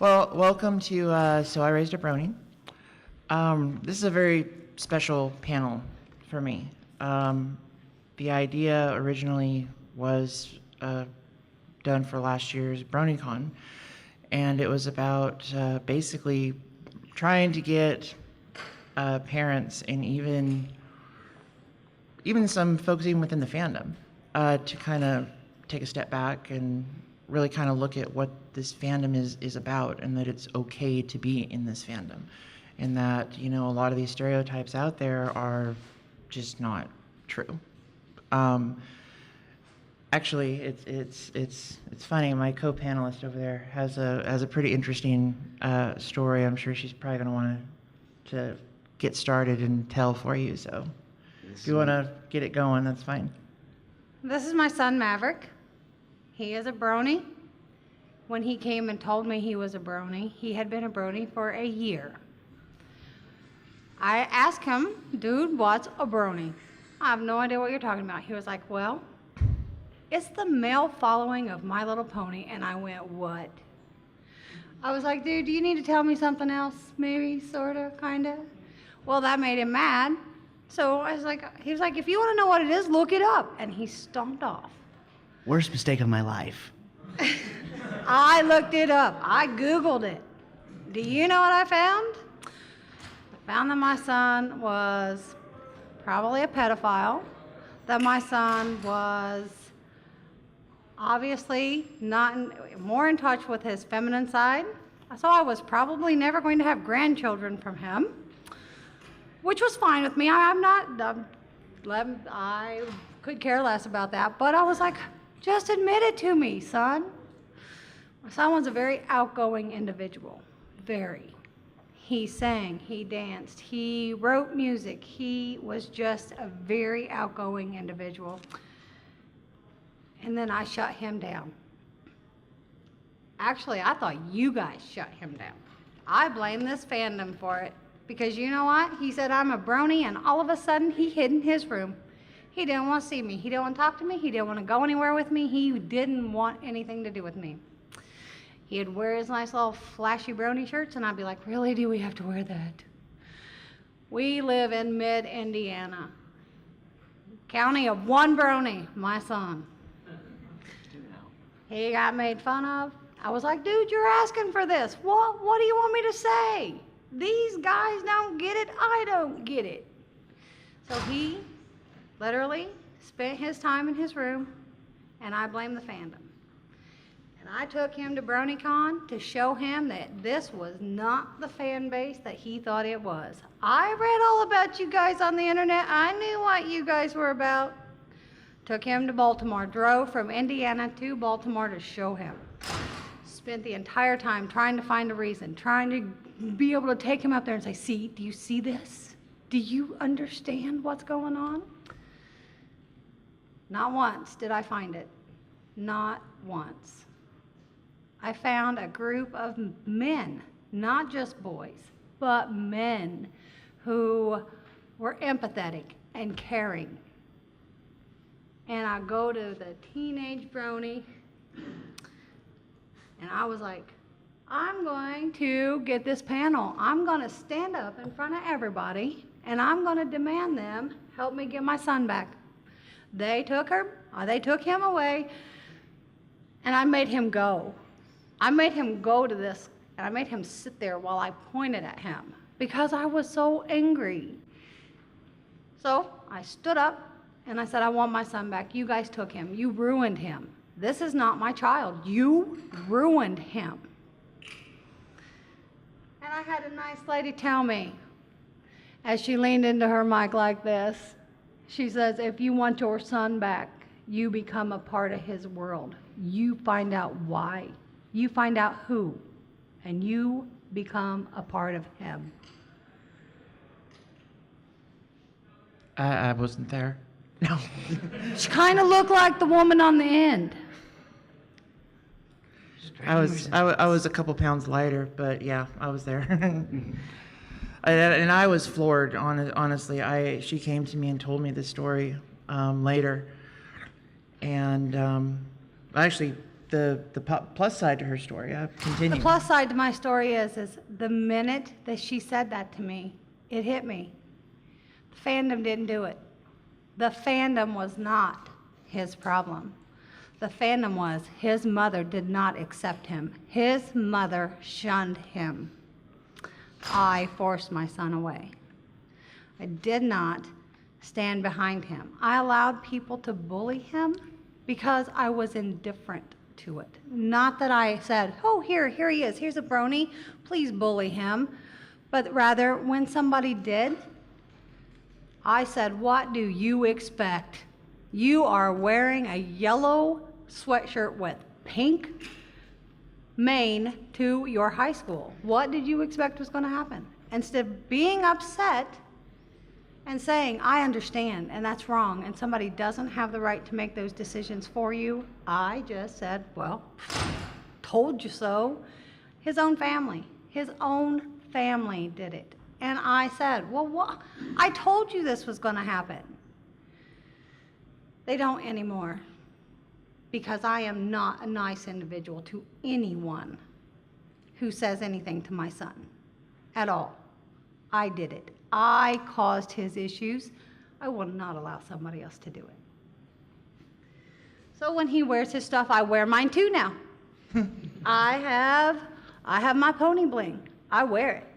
Well, welcome to So I Raised a Brony. This is a very special panel for me. The idea originally was done for last year's BronyCon, and it was about basically trying to get parents and even some folks even within the fandom to kind of take a step back and really kind of look at what this fandom is about, and that it's okay to be in this fandom, and that, you know, a lot of these stereotypes out there are just not true. Actually, it's funny. My co-panelist over there has a pretty interesting story. I'm sure she's probably going to want to get started and tell for you. So, if you want to get it going, that's fine. This is my son, Maverick. He is a brony. When he came and told me he was a brony, he had been a brony for a year. I asked him, dude, what's a brony? I have no idea what you're talking about. He was like, well, it's the male following of My Little Pony. And I went, what? I was like, dude, do you need to tell me something else? Maybe, sort of, kind of. Well, that made him mad. So I was like, he was like, if you want to know what it is, look it up. And he stomped off. Worst mistake of my life. I looked it up. I Googled it. Do you know what I found? I found that my son was probably a pedophile, that my son was obviously more in touch with his feminine side, so I was probably never going to have grandchildren from him, which was fine with me. I could care less about that, but I was like, just admit it to me, son. My son was a very outgoing individual, very. He sang, he danced, he wrote music. He was just a very outgoing individual. And then I shut him down. Actually, I thought you guys shut him down. I blame this fandom for it, because you know what? He said I'm a brony, and all of a sudden he hid in his room. He didn't want to see me. He didn't want to talk to me. He didn't want to go anywhere with me. He didn't want anything to do with me. He'd wear his nice little flashy brony shirts, and I'd be like, really, do we have to wear that? We live in mid-Indiana. County of one brony, my son. He got made fun of. I was like, dude, you're asking for this. What do you want me to say? These guys don't get it. I don't get it. So he literally spent his time in his room, and I blame the fandom. And I took him to BronyCon to show him that this was not the fan base that he thought it was. I read all about you guys on the internet. I knew what you guys were about. Took him to Baltimore, drove from Indiana to Baltimore to show him. Spent the entire time trying to find a reason, trying to be able to take him up there and say, see, do you see this? Do you understand what's going on? Not once did I find it. Not once. I found a group of men, not just boys, but men who were empathetic and caring. And I go to the Teenage Brony, and I was like, I'm going to get this panel. I'm going to stand up in front of everybody, and I'm going to demand them help me get my son back. They took him away, and I made him go. I made him go to this, and I made him sit there while I pointed at him because I was so angry. So I stood up, and I said, I want my son back. You guys took him. You ruined him. This is not my child. You ruined him. And I had a nice lady tell me, as she leaned into her mic like this, she says, if you want your son back, you become a part of his world. You find out why. You find out who, and you become a part of him. I wasn't there. No. She kind of looked like the woman on the end. I was a couple pounds lighter, but yeah, I was there. And I was floored, honestly. She came to me and told me this story later. And I actually plus side to her story. Continue. The plus side to my story is the minute that she said that to me, it hit me. The fandom didn't do it. The fandom was not his problem. The fandom was his mother did not accept him. His mother shunned him. I forced my son away. I did not stand behind him. I allowed people to bully him because I was indifferent to it. Not that I said, oh, here he is, here's a brony, please bully him. But rather, when somebody did, I said, what do you expect? You are wearing a yellow sweatshirt with pink mane to your high school. What did you expect was going to happen? Instead of being upset and saying, I understand, and that's wrong, and somebody doesn't have the right to make those decisions for you, I just said, well, told you so. His own family did it. And I said, well, what? I told you this was going to happen. They don't anymore, because I am not a nice individual to anyone who says anything to my son at all. I did it. I caused his issues. I will not allow somebody else to do it. So when he wears his stuff, I wear mine too now. I have my pony bling. I wear it.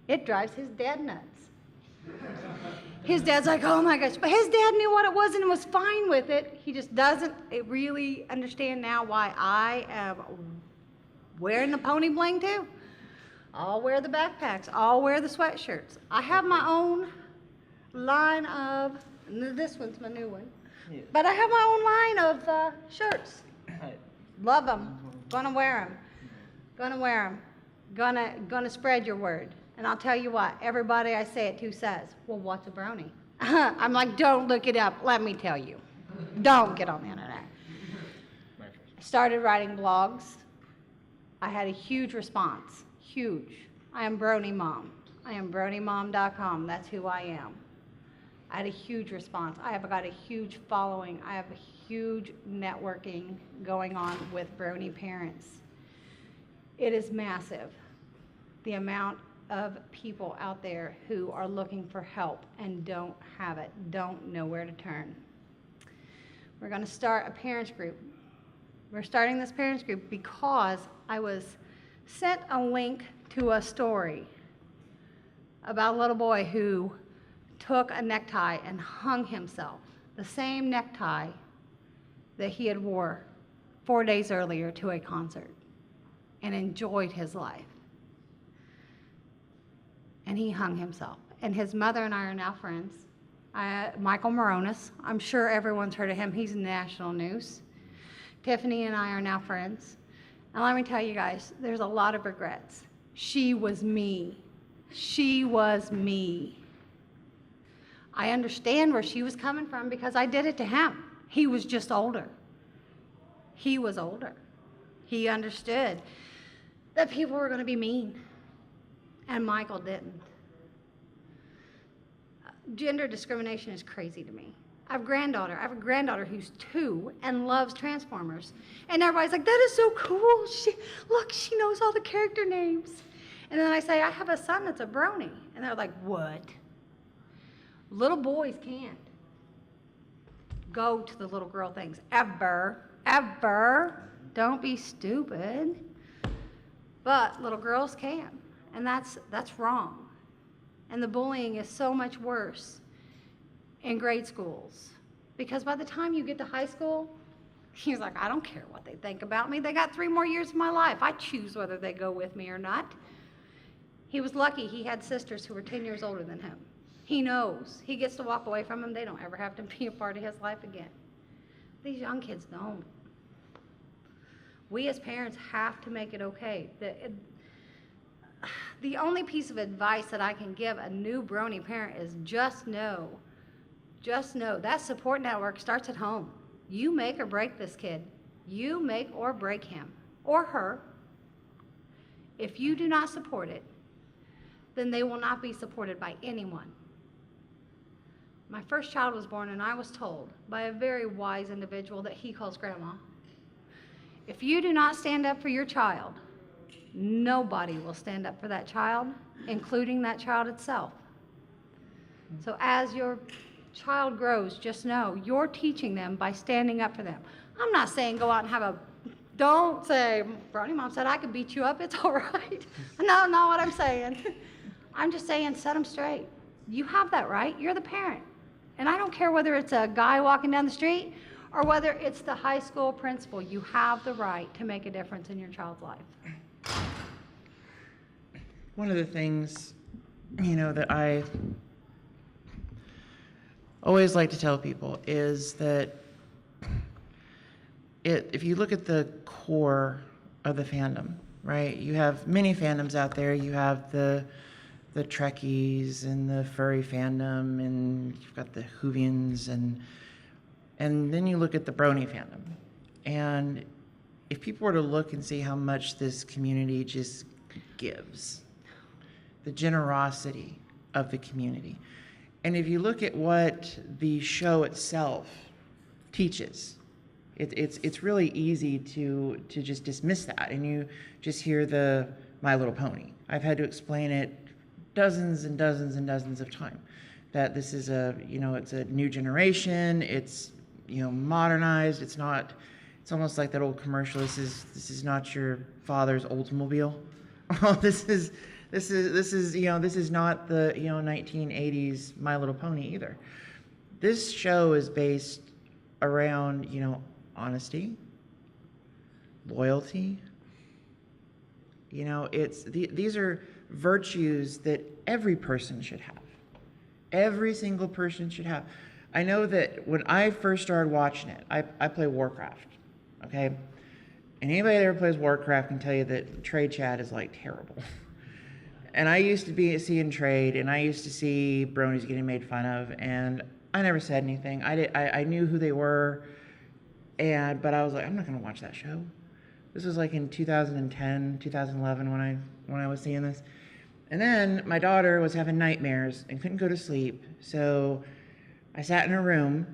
It drives his dad nuts. His dad's like, oh my gosh, but his dad knew what it was and was fine with it. He just doesn't really understand now why I am wearing the pony bling too. I'll wear the backpacks. I'll wear the sweatshirts. I have my own line of, this one's my new one, but I have my own line of shirts. Love them. Gonna wear them. Gonna wear them. Gonna spread your word. And I'll tell you what, everybody I say it to says, well, what's a brony? I'm like, don't look it up. Let me tell you. Don't get on the internet. I started writing blogs. I had a huge response. Huge. I am Brony Mom. I am BronyMom.com. That's who I am. I had a huge response. I have got a huge following. I have a huge networking going on with Brony parents. It is massive, the amount of people out there who are looking for help and don't have it, don't know where to turn. We're going to start a parents group. We're starting this parents group because I was sent a link to a story about a little boy who took a necktie and hung himself, the same necktie that he had wore 4 days earlier to a concert, and enjoyed his life. And he hung himself. And his mother and I are now friends. Michael Moronis, I'm sure everyone's heard of him. He's national news. Tiffany and I are now friends. And let me tell you guys, there's a lot of regrets. She was me. She was me. I understand where she was coming from because I did it to him. He was just older. He was older. He understood that people were going to be mean. And Michael didn't. Gender discrimination is crazy to me. I have a granddaughter who's 2 and loves Transformers. And everybody's like, that is so cool. She knows all the character names. And then I say, I have a son that's a brony. And they're like, what? Little boys can't go to the little girl things. Ever. Don't be stupid. But little girls can. And that's wrong. And the bullying is so much worse in grade schools. Because by the time you get to high school, he's like, I don't care what they think about me. They got 3 more years of my life. I choose whether they go with me or not. He was lucky he had sisters who were 10 years older than him. He knows. He gets to walk away from them. They don't ever have to be a part of his life again. These young kids don't. We as parents have to make it okay. The only piece of advice that I can give a new brony parent is just know that support network starts at home. You make or break this kid. You make or break him or her. If you do not support it, then they will not be supported by anyone. My first child was born and I was told by a very wise individual that he calls grandma, If you do not stand up for your child, nobody will stand up for that child, including that child itself. So as your child grows, just know you're teaching them by standing up for them. I'm not saying go out and have a, don't say, Brony Mom said I could beat you up, it's all right. No, not what I'm saying. I'm just saying set them straight. You have that right, you're the parent. And I don't care whether it's a guy walking down the street or whether it's the high school principal, you have the right to make a difference in your child's life. One of the things, that I always like to tell people is that if you look at the core of the fandom, right? You have many fandoms out there. You have the Trekkies and the furry fandom, and you've got the Whovians, and then you look at the Brony fandom. And if people were to look and see how much this community just gives, the generosity of the community. And if you look at what the show itself teaches, it's really easy to just dismiss that, and you just hear the My Little Pony. I've had to explain it dozens and dozens and dozens of times that this is it's a new generation. It's modernized. It's almost like that old commercial. This is not your father's Oldsmobile. This is not the 1980s My Little Pony either. This show is based around honesty, loyalty. These are virtues that every person should have. Every single person should have. I know that when I first started watching it, I play Warcraft, okay? And anybody that ever plays Warcraft can tell you that trade chat is like terrible. And I used to be seeing trade, and I used to see bronies getting made fun of, and I never said anything. I knew who they were, but I was like, I'm not going to watch that show. This was like in 2010, 2011 when I was seeing this. And then my daughter was having nightmares and couldn't go to sleep, so I sat in her room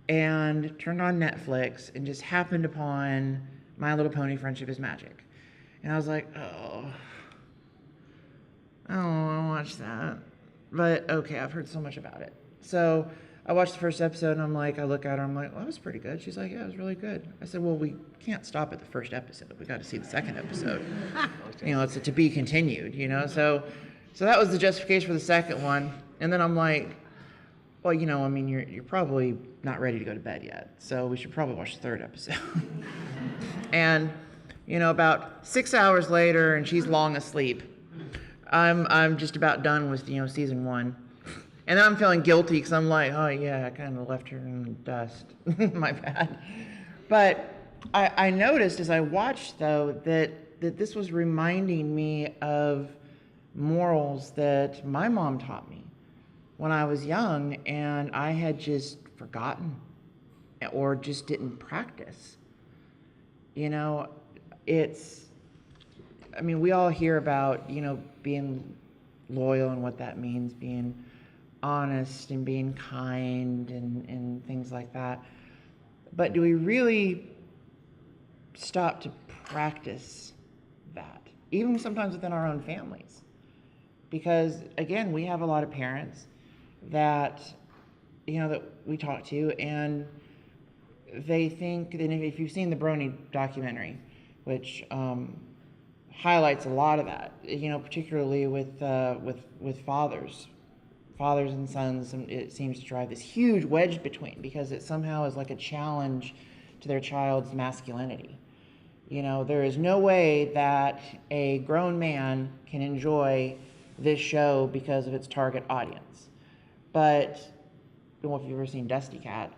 and turned on Netflix and just happened upon My Little Pony: Friendship is Magic. And I was like, I don't want to watch that. But okay, I've heard so much about it. So I watched the first episode, and I look at her, I'm like, well, that was pretty good. She's like, yeah, it was really good. I said, well, we can't stop at the first episode. We got to see the second episode. It's a to be continued, So that was the justification for the second one. And then I'm like, well, you're probably not ready to go to bed yet, so we should probably watch the third episode. And, about 6 hours later, and she's long asleep, I'm just about done with, season one. And then I'm feeling guilty because I'm like, oh yeah, I kind of left her in the dust. My bad. But I noticed as I watched, though, that this was reminding me of morals that my mom taught me when I was young, and I had just forgotten or just didn't practice. We all hear about, being loyal and what that means, being honest and being kind and things like that. But do we really stop to practice that, even sometimes within our own families? Because again, we have a lot of parents that that we talk to, and they think, and if you've seen the Brony documentary, which highlights a lot of that, particularly with fathers and sons, and it seems to drive this huge wedge between, because it somehow is like a challenge to their child's masculinity. There is no way that a grown man can enjoy this show because of its target audience. But if you've ever seen Dusty Cat,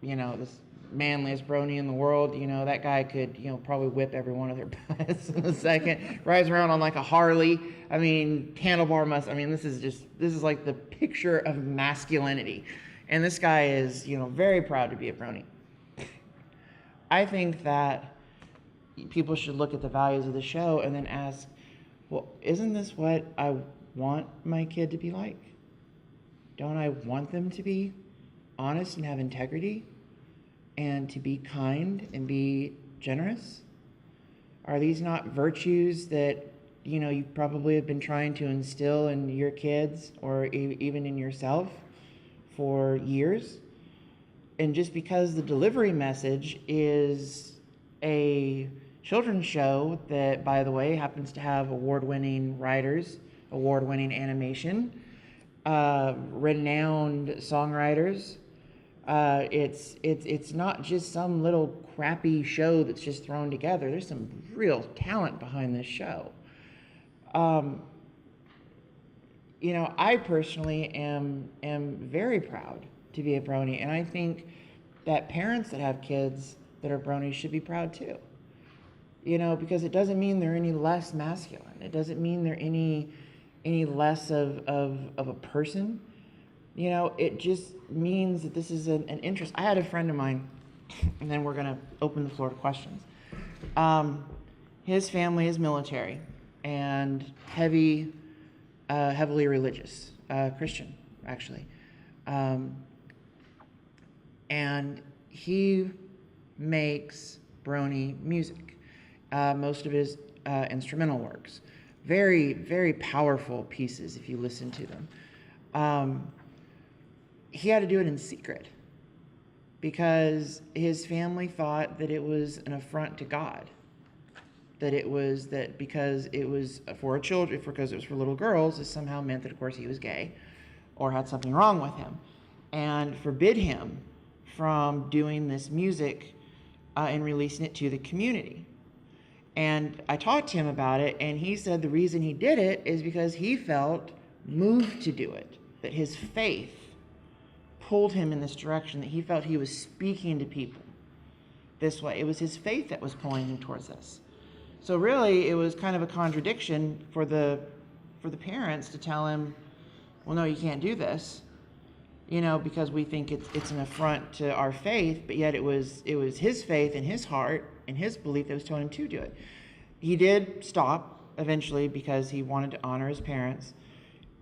this manliest brony in the world, that guy could, probably whip every one of their butts in a second, rides around on like a Harley. Handlebar this is like the picture of masculinity. And this guy is, very proud to be a brony. I think that people should look at the values of the show and then ask, well, isn't this what I want my kid to be like? Don't I want them to be honest and have integrity, and to be kind and be generous? Are these not virtues that, you probably have been trying to instill in your kids or even in yourself for years? And just because the delivery message is a children's show that, by the way, happens to have award-winning writers, award-winning animation, renowned songwriters, it's not just some little crappy show that's just thrown together. There's some real talent behind this show. I personally am very proud to be a Brony, and I think that parents that have kids that are Bronies should be proud too. Because it doesn't mean they're any less masculine. It doesn't mean they're any less of a person. It just means that this is an interest. I had a friend of mine, and then we're going to open the floor to questions. His family is military and heavily religious, Christian, actually. And he makes Brony music. Most of his instrumental works. Very, very powerful pieces if you listen to them. He had to do it in secret because his family thought that it was an affront to God. Because it was for children, because it was for little girls, it somehow meant that, of course, he was gay or had something wrong with him, and forbid him from doing this music and releasing it to the community. And I talked to him about it, and he said the reason he did it is because he felt moved to do it, that his faith pulled him in this direction, that he felt he was speaking to people this way. It was his faith that was pulling him towards this. So really, it was kind of a contradiction for the parents to tell him, well, no, you can't do this, because we think it's an affront to our faith, but yet it was his faith and his heart and his belief that was telling him to do it. He did stop eventually because he wanted to honor his parents.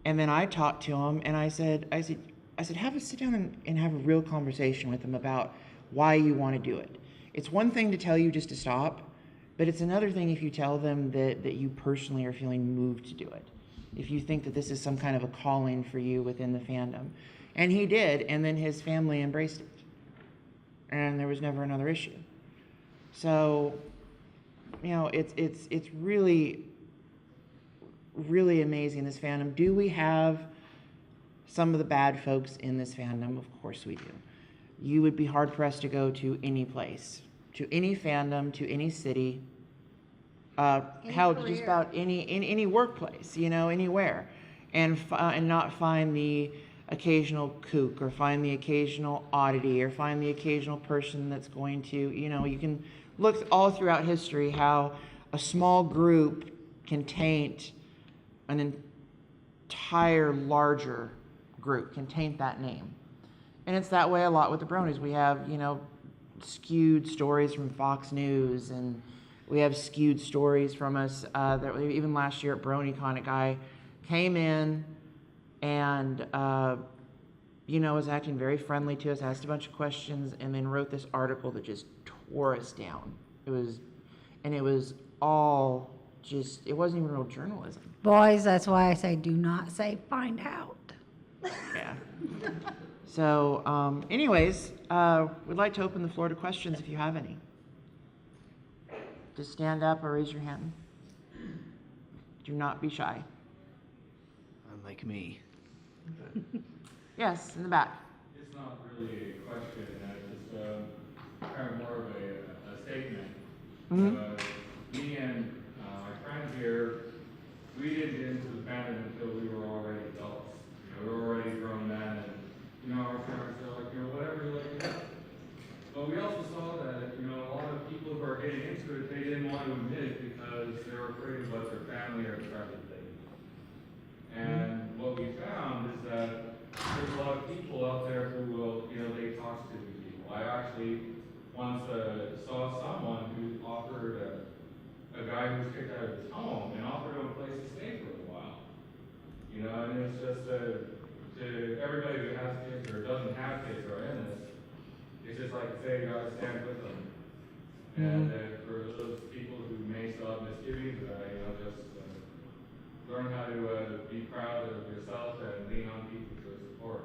And then I talked to him, and I said, have a sit down and have a real conversation with him about why you want to do it. It's one thing to tell you just to stop, but it's another thing if you tell them that you personally are feeling moved to do it. If you think that this is some kind of a calling for you within the fandom. And he did, and then his family embraced it. And there was never another issue. So, it's really, really amazing, this fandom. Do we have some of the bad folks in this fandom? Of course we do. You would be hard-pressed to go to any place, to any fandom, to any city, just about any workplace, anywhere, and not find the occasional kook, or find the occasional oddity, or find the occasional person that's going to, you can look all throughout history how a small group can taint an entire larger group, can taint that name. And it's that way a lot with the Bronies. We have, skewed stories from Fox News, and we have skewed stories from us. Even last year at BronyCon, a guy came in and, was acting very friendly to us, asked a bunch of questions, and then wrote this article that just tore us down. It was all just, it wasn't even real journalism. Boys, that's why I say do not say find out. Yeah. So, anyways, we'd like to open the floor to questions if you have any. Just stand up or raise your hand. Do not be shy. Unlike me. Yes, in the back. It's not really a question, it's just kind of more of a statement. Me and my friends here, we didn't get into the fandom until we were already adults. We were already grown men, and our parents are like, whatever you like to do. But we also saw that, a lot of people who are getting into it, they didn't want to admit it because they were afraid of what their family or friends would think. And what we found is that there's a lot of people out there who will, they talk to these people. I actually once saw someone who offered a guy who was kicked out of his home and offered him a place to stay for a while. And it's just to everybody who has kids or doesn't have kids or in this, it's just like say you gotta stand with them. And for those people who may still have misgivings, just learn how to be proud of yourself and lean on people for support.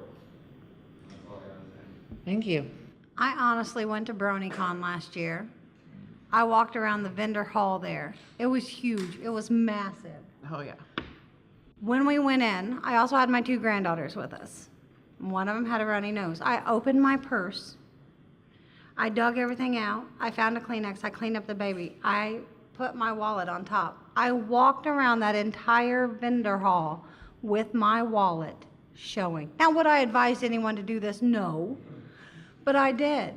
That's all I got to say. Thank you. I honestly went to BronyCon last year. I walked around the vendor hall there. It was huge. It was massive. Oh, yeah. When we went in, I also had my 2 granddaughters with us. One of them had a runny nose. I opened my purse. I dug everything out. I found a Kleenex. I cleaned up the baby. I put my wallet on top. I walked around that entire vendor hall with my wallet showing. Now, would I advise anyone to do this? No. But I did.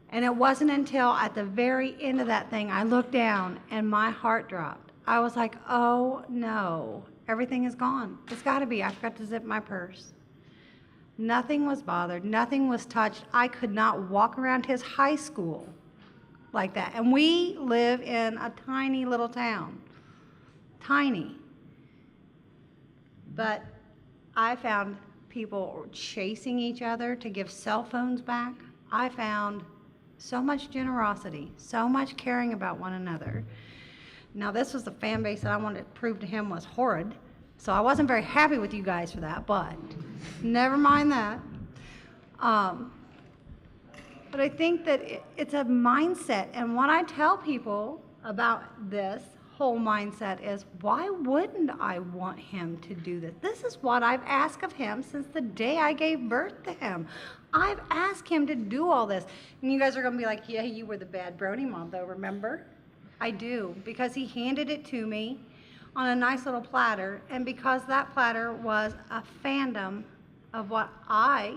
And it wasn't until at the very end of that thing, I looked down and my heart dropped. I was like, oh no, everything is gone. It's gotta be. I forgot to zip my purse. Nothing was bothered. Nothing was touched. I could not walk around his high school like that. And we live in a tiny little town. Tiny. But I found people chasing each other to give cell phones back. I found so much generosity, so much caring about one another. Now, this was the fan base that I wanted to prove to him was horrid, so I wasn't very happy with you guys for that, but never mind that. But I think that it's a mindset, and what I tell people about this whole mindset is, why wouldn't I want him to do this? This is what I've asked of him since the day I gave birth to him. I've asked him to do all this. And you guys are gonna be like, yeah, you were the bad Brony mom though, remember? I do, because he handed it to me on a nice little platter, and because that platter was a fandom of what I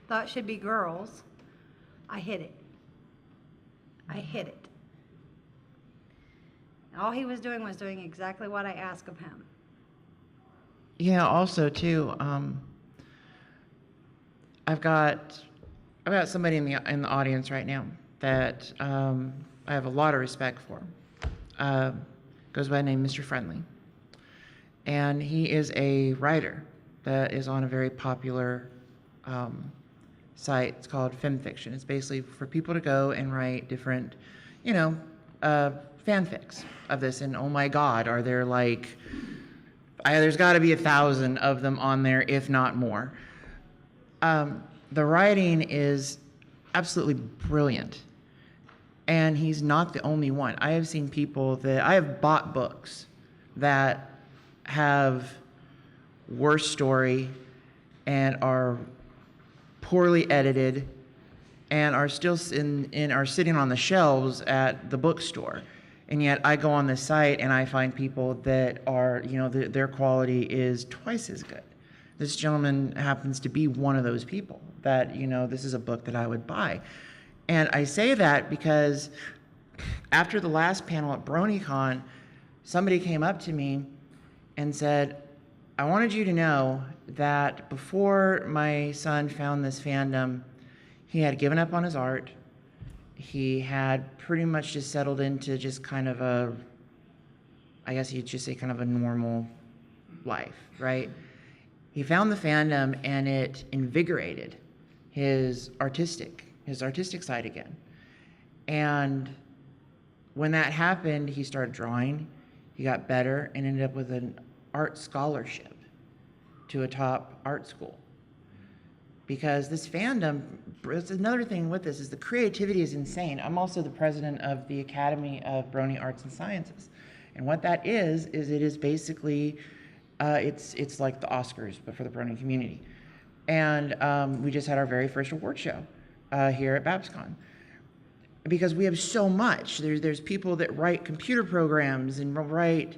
thought should be girls, I hid it. I hid it. All he was doing exactly what I asked of him. Yeah, also too, I've got somebody in the audience right now that I have a lot of respect for. Goes by the name Mr. Friendly. And he is a writer that is on a very popular site. It's called FemFiction. It's basically for people to go and write different, fanfics of this. And oh my God, are there like, there's got to be 1,000 of them on there, if not more. The writing is absolutely brilliant. And he's not the only one. I have seen people I have bought books that have worse story and are poorly edited and are still are sitting on the shelves at the bookstore. And yet I go on this site and I find people that are, their quality is twice as good. This gentleman happens to be one of those people that, this is a book that I would buy. And I say that because after the last panel at BronyCon, somebody came up to me and said, I wanted you to know that before my son found this fandom, he had given up on his art. He had pretty much just settled into just kind of I guess you'd just say kind of a normal life, right? He found the fandom and it invigorated his artistic side again. And when that happened, he started drawing, he got better, and ended up with an art scholarship to a top art school. Because this fandom, it's another thing with this, is the creativity is insane. I'm also the president of the Academy of Brony Arts and Sciences. And what that is it is basically, it's like the Oscars, but for the Brony community. And we just had our very first award show here at BABScon. Because we have so much. There's people that write computer programs and write,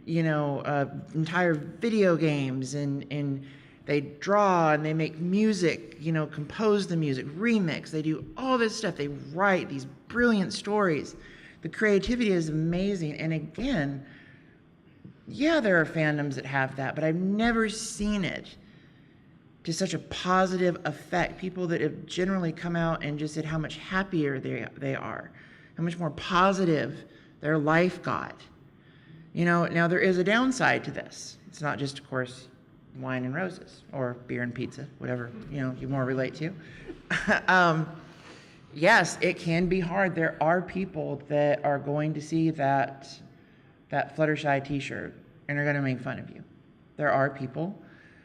entire video games, and they draw and they make music, compose the music, remix. They do all this stuff. They write these brilliant stories. The creativity is amazing. And again, yeah, there are fandoms that have that, but I've never seen it to such a positive effect. People that have generally come out and just said how much happier they are, how much more positive their life got. Now there is a downside to this. It's not just, of course, wine and roses or beer and pizza, whatever, you more relate to. yes, it can be hard. There are people that are going to see that Fluttershy t-shirt and are going to make fun of you. There are people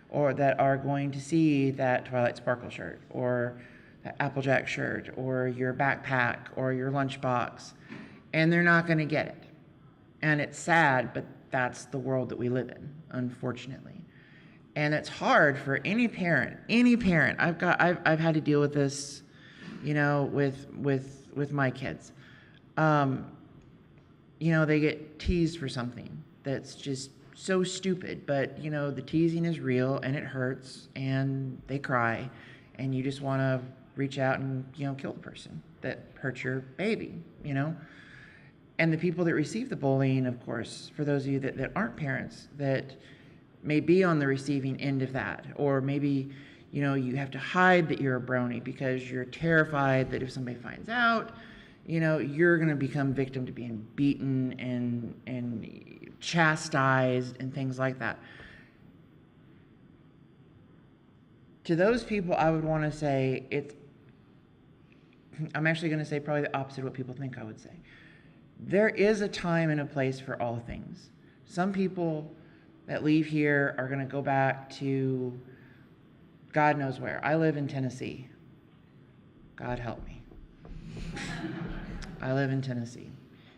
or that are going to see that Twilight Sparkle shirt or that Applejack shirt or your backpack or your lunchbox, and they're not going to get it. And it's sad, but that's the world that we live in, unfortunately. And it's hard for any parent. I've had to deal with this, you know, with my kids. You know, they get teased for something that's just so stupid, but you know, the teasing is real and it hurts and they cry and you just want to reach out and, you know, kill the person that hurt your baby, you know. And the people that receive the bullying, of course, for those of you that aren't parents, that may be on the receiving end of that, or maybe, you know, you have to hide that you're a brony because you're terrified that if somebody finds out, you know, you're going to become victim to being beaten and chastised and things like that. To those people, I would want to say I'm actually going to say probably the opposite of what people think I would say. There is a time and a place for all things. Some people that leave here are going to go back to God knows where. I live in Tennessee. God help me. I live in Tennessee.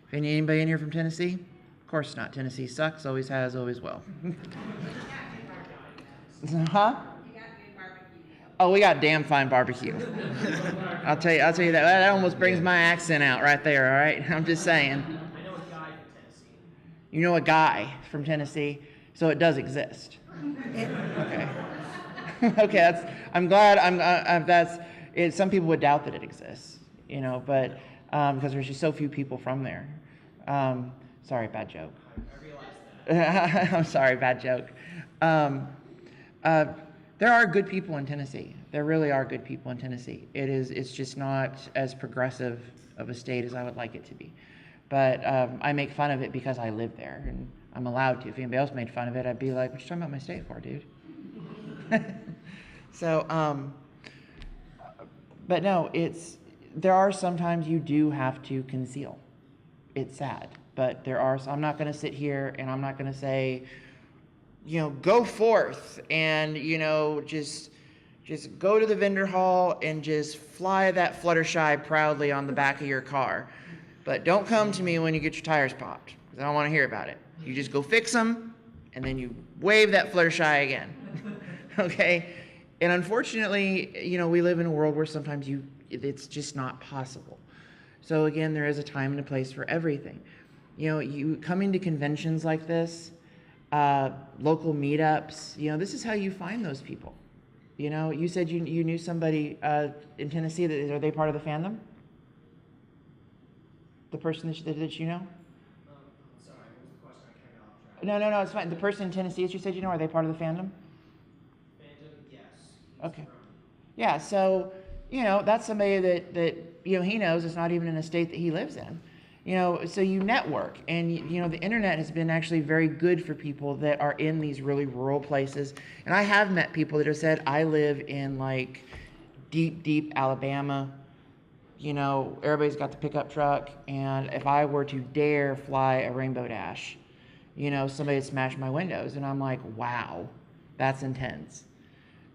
If anybody in here from Tennessee? Of course not. Tennessee sucks, always has, always will. Huh? Oh, we got damn fine barbecue. I'll tell you that. That almost brings my accent out right there, all right? I'm just saying. I know a guy from Tennessee. You know a guy from Tennessee, so it does exist. Okay. Okay, I'm glad. Some people would doubt that it exists, you know, but because there's just so few people from there. Sorry, bad joke. I realized that. I'm sorry, bad joke. There are good people in Tennessee. There really are good people in Tennessee. It's just not as progressive of a state as I would like it to be. But I make fun of it because I live there, and I'm allowed to. If anybody else made fun of it, I'd be like, what you talking about my state for, dude? So, but no, there are sometimes you do have to conceal. It's sad, but I'm not going to sit here and I'm not going to say, you know, go forth and, you know, just go to the vendor hall and just fly that Fluttershy proudly on the back of your car. But don't come to me when you get your tires popped, because I don't want to hear about it. You just go fix them, and then you wave that Fluttershy again. Okay? And unfortunately, you know, we live in a world where sometimes it's just not possible. So again, there is a time and a place for everything. You know, you coming to conventions like this, local meetups, you know, this is how you find those people. You know, you said you knew somebody in Tennessee. Are they part of the fandom? The person that you know? Sorry, what was the question? I came off track. No, it's fine. The person in Tennessee that you said you know, are they part of the fandom? Fandom, yes. Okay. Yeah, so, you know, that's somebody that you know, he knows it's not even in a state that he lives in. You know, so you network, and you know, the internet has been actually very good for people that are in these really rural places. And I have met people that have said, I live in like deep Alabama. You know, everybody's got the pickup truck, and if I were to dare fly a Rainbow Dash, you know, somebody would smash my windows. And I'm like, wow, that's intense.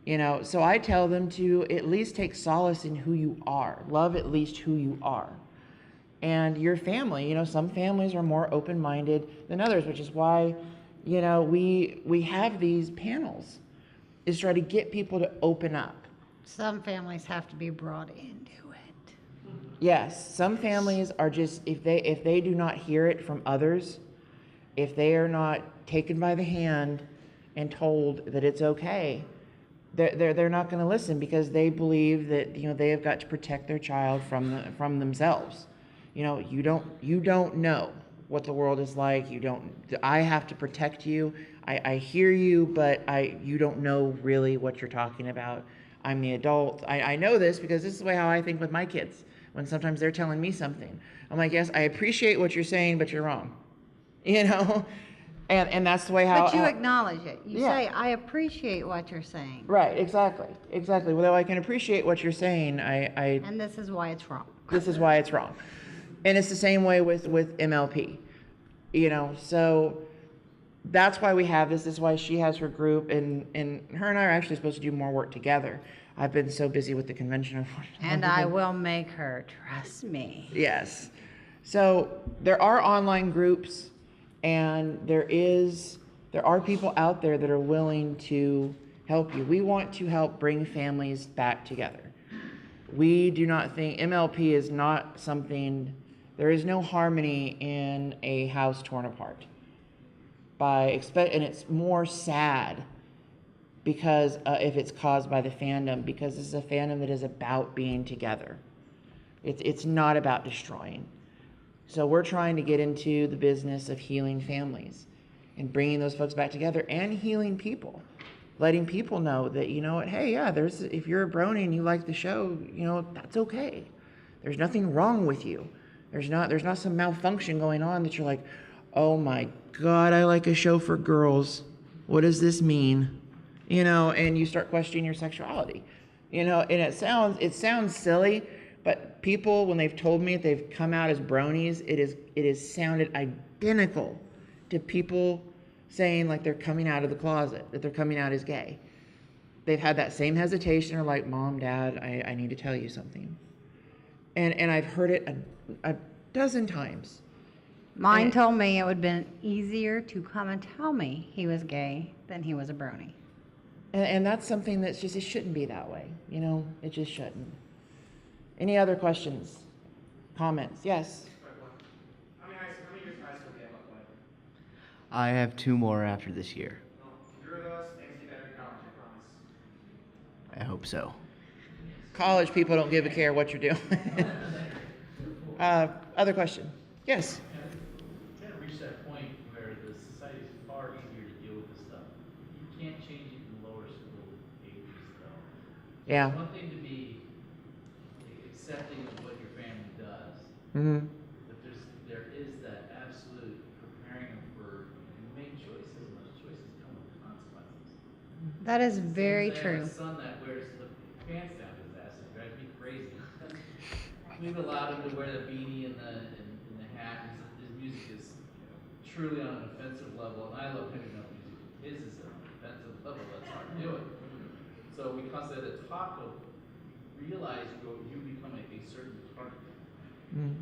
You know, so I tell them to at least take solace in who you are. Love at least who you are. And your family, you know, some families are more open-minded than others, which is why, you know, we have these panels, is try to get people to open up. Some families have to be brought into it. Yes, some families are just, if they do not hear it from others, if they are not taken by the hand and told that it's okay, they're not going to listen, because they believe that, you know, they have got to protect their child from themselves. You know, you don't know what the world is like. I have to protect you. I hear you, but you don't know really what you're talking about. I'm the adult. I know this because this is the way how I think with my kids. When sometimes they're telling me something, I'm like, yes, I appreciate what you're saying, but you're wrong. You know, And that's the way how. But you acknowledge it. You Yeah. say, I appreciate what you're saying. Right, exactly. Although I can appreciate what you're saying, And this is why it's wrong. this is why it's wrong. And it's the same way with MLP, so that's why we have this. This is why she has her group, and her and I are actually supposed to do more work together. I've been so busy with the convention. And I will make her, trust me. Yes. So there are online groups, and there are people out there that are willing to help you. We want to help bring families back together. We do not think MLP is not something. There is no harmony in a house torn apart. And it's more sad because if it's caused by the fandom, because this is a fandom that is about being together. It's not about destroying. So we're trying to get into the business of healing families and bringing those folks back together and healing people, letting people know that, hey, yeah, if you're a brony and you like the show, that's okay. There's nothing wrong with you. There's not some malfunction going on that you're like, oh my God, I like a show for girls. What does this mean? And you start questioning your sexuality. And it sounds silly, but people, when they've told me they've come out as bronies, it has sounded identical to people saying like they're coming out of the closet, that they're coming out as gay. They've had that same hesitation, or like, Mom, Dad, I need to tell you something. And I've heard it a dozen times. Mine told me it would have been easier to come and tell me he was gay than he was a brony. And that's something that's just, it shouldn't be that way. It just shouldn't. Any other questions? Comments? Yes? How many years of high school do you have left, Mike? I have 2 more after this year. Well, through those, things get better in college, I promise. I hope so. College people don't give a care what you're doing. Other question? Yes? Kind of reach that point where the society is far easier to deal with this stuff. You can't change it in lower school ages, though. Yeah. It's one thing to be accepting of what your family does, Mm-hmm. but there is that absolute preparing them for make choices, and those choices come with consequences. That is very I have true. a son that wears the pants down his ass. It drives me crazy. We've allowed him to wear the beanie and the hat. His music is truly on an offensive level, and I love heavy metal music. His is an offensive level. That's hard to do it. So we constantly had to talk of realize you become a certain target. Mm-hmm.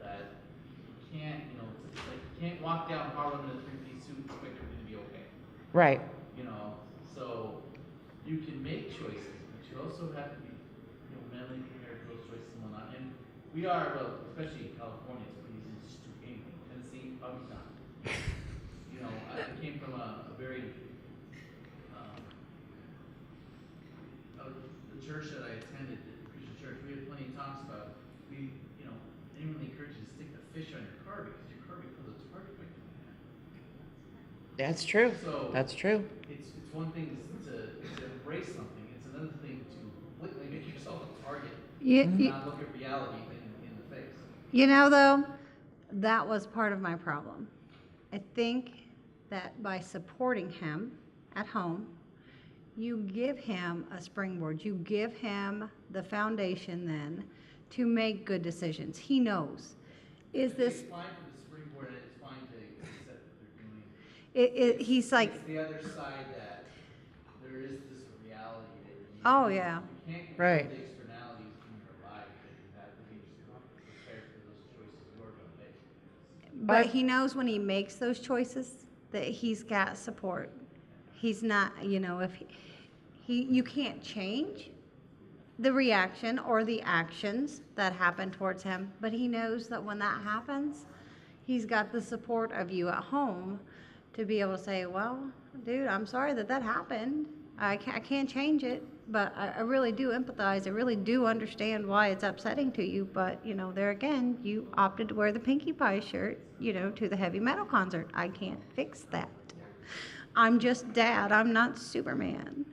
That you can't, it's like you can't walk down Harlem in a 3-piece suit and expect everything to be okay. Right. So you can make choices, but you also have to be, mentally prepared for those choices and whatnot. And we are, especially in California, it's pretty easy to just do anything. Tennessee, probably not. I came from a very, the church that I attended, the Christian church, we had plenty of talks about, anyone encouraged you to stick the fish on your car because your car becomes a target by doing that. That's true. So That's true. It's one thing to embrace something. It's another thing to blatantly make yourself a target and not look at reality in the face. Though, that was part of my problem. I think that by supporting him at home, you give him a springboard. You give him the foundation then to make good decisions. He knows. Is this? It's fine for the springboard, and it's fine to accept what they're doing. He's like. It's the other side that there is this reality that you. Oh yeah. You can't Right. control the externalities in your life, but you have to be prepared for those choices you're going to make. But he knows when he makes those choices that he's got support. He's not, if you can't change the reaction or the actions that happen towards him, but he knows that when that happens, he's got the support of you at home to be able to say, well, dude, I'm sorry that happened. I can't change it, but I really do empathize. I really do understand why it's upsetting to you, but, there again, you opted to wear the Pinkie Pie shirt, to the heavy metal concert. I can't fix that. I'm just Dad. I'm not Superman.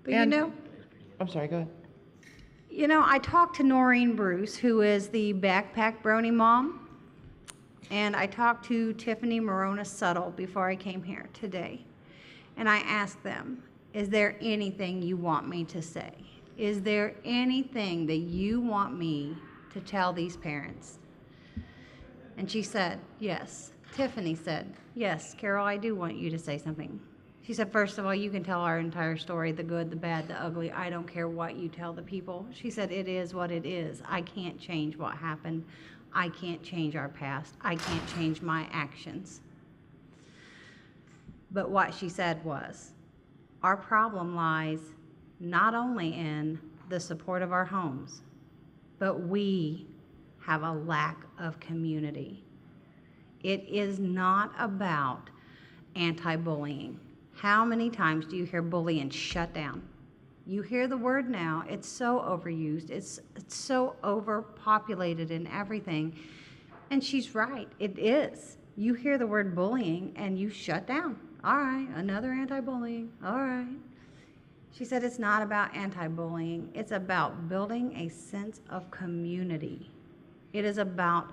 But, I'm sorry, go ahead. I talked to Noreen Bruce, who is the Backpack Brony mom, And I talked to Tiffany Morona Subtle before I came here today. And I asked them, is there anything you want me to say? Is there anything that you want me to tell these parents? And she said, yes. Tiffany said, yes, Carol, I do want you to say something. She said, first of all, you can tell our entire story, the good, the bad, the ugly. I don't care what you tell the people. She said, it is what it is. I can't change what happened. I can't change our past. I can't change my actions. But what she said was, our problem lies not only in the support of our homes, but we have a lack of community. It is not about anti-bullying. How many times do you hear bullying shut down? You hear the word now, it's so overused, it's so overpopulated in everything. And she's right, it is. You hear the word bullying and you shut down. All right, another anti-bullying, all right. She said it's not about anti-bullying, it's about building a sense of community. It is about,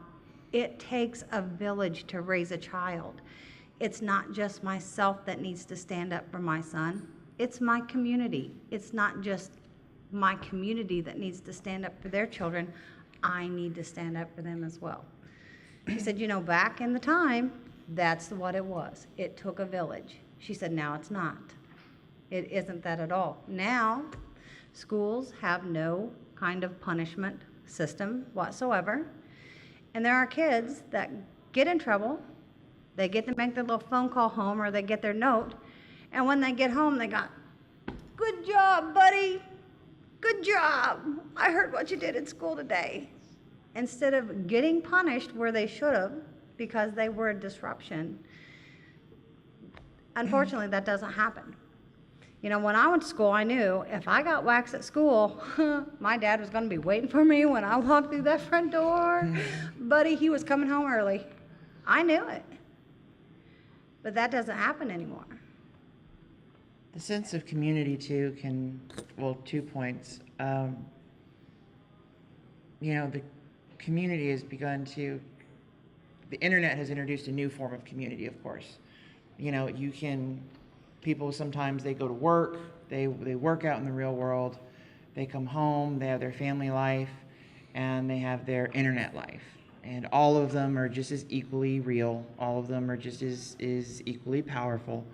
it takes a village to raise a child. It's not just myself that needs to stand up for my son. It's my community. It's not just my community that needs to stand up for their children. I need to stand up for them as well. She said, you know, back in the time, that's what it was. It took a village. She said, now it's not. It isn't that at all. Now, schools have no kind of punishment system whatsoever. And there are kids that get in trouble. They get to make their little phone call home, or they get their note. And when they get home, they got, good job, buddy. Good job. I heard what you did at school today. Instead of getting punished where they should have because they were a disruption. Unfortunately, that doesn't happen. You know, when I went to school, I knew if I got waxed at school, my dad was going to be waiting for me when I walked through that front door. Buddy, he was coming home early. I knew it. But that doesn't happen anymore. The sense of community, too, can, well, 2 points. You know, the community has begun to, the internet has introduced a new form of community, of course. You know, you can, people sometimes they go to work, they work out in the real world, they come home, they have their family life, and they have their internet life. And all of them are just as equally real. All of them are just as equally powerful.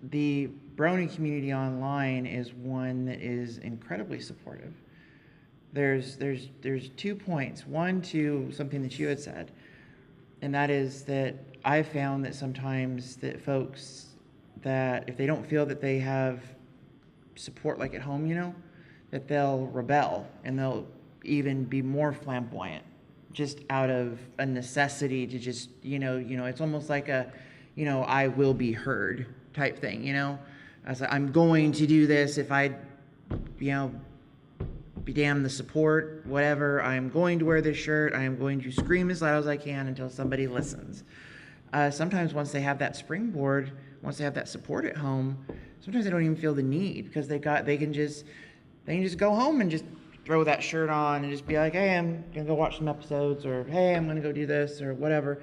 The Brony community online is one that is incredibly supportive. There's 2 points. One, to something that you had said, and that is that I've found that sometimes that folks, that if they don't feel that they have support like at home, you know, that they'll rebel and they'll even be more flamboyant just out of a necessity to just, you know, it's almost like a, you know, I will be heard type thing, you know. I was like, I'm going to do this if I, you know, be damned the support, whatever. I'm going to wear this shirt. I am going to scream as loud as I can until somebody listens. Sometimes once they have that springboard, once they have that support at home, sometimes they don't even feel the need because they can just go home and just throw that shirt on and just be like, hey, I'm gonna go watch some episodes, or hey, I'm gonna go do this, or whatever.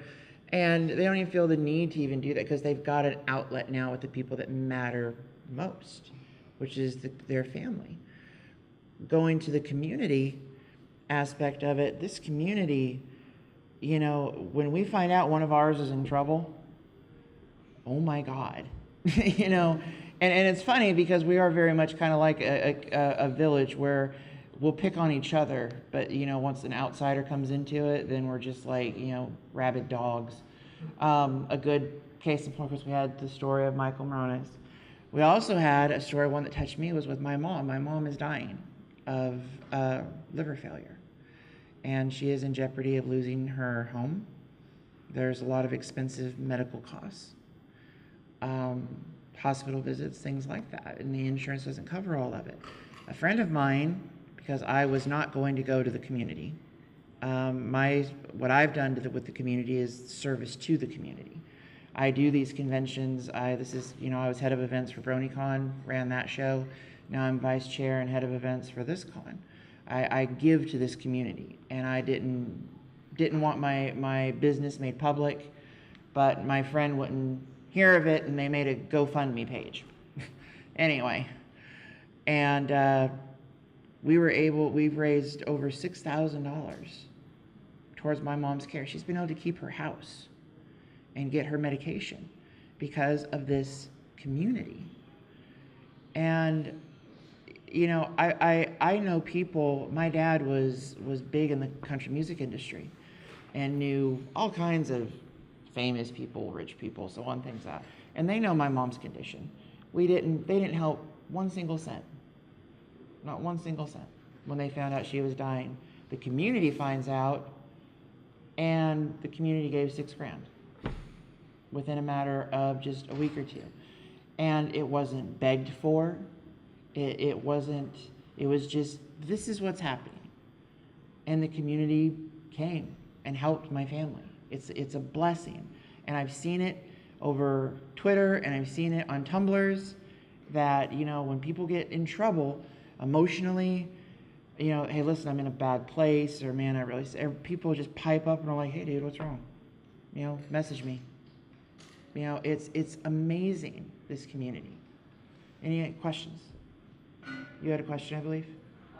And they don't even feel the need to even do that because they've got an outlet now with the people that matter most, which is their family. Going to the community aspect of it, this community, you know, when we find out one of ours is in trouble, oh my God, you know, and it's funny because we are very much kind of like a village where we'll pick on each other, but, you know, once an outsider comes into it, then we're just like, you know, rabid dogs. A good case in point was we had the story of Michael Morones. We also had a story, one that touched me, was with my mom. My mom is dying of liver failure, and she is in jeopardy of losing her home. There's a lot of expensive medical costs, hospital visits, things like that, and the insurance doesn't cover all of it. A friend of mine, because I was not going to go to the community, what I've done with the community is service to the community. I do these conventions. I was head of events for BronyCon, ran that show. Now I'm vice chair and head of events for this con. I give to this community, and I didn't want my business made public, but my friend wouldn't hear of it, and they made a GoFundMe page. Anyway, and we've raised over $6,000 towards my mom's care. She's been able to keep her house and get her medication because of this community. And you know, I know people. My dad was big in the country music industry and knew all kinds of famous people, rich people, so on, things like that. And they know my mom's condition. They didn't help 1 single cent. Not 1 single cent when they found out she was dying. The community finds out, and the community gave $6,000 within a matter of just a week or two. And it wasn't begged for. It wasn't, it was just, this is what's happening. And the community came and helped my family. It's a blessing. And I've seen it over Twitter, and I've seen it on Tumblrs, that, you know, when people get in trouble emotionally, you know, hey, listen, I'm in a bad place, or man, people just pipe up and are like, hey dude, what's wrong? You know, message me. You know, it's amazing, this community. Any questions? You had a question, I believe? If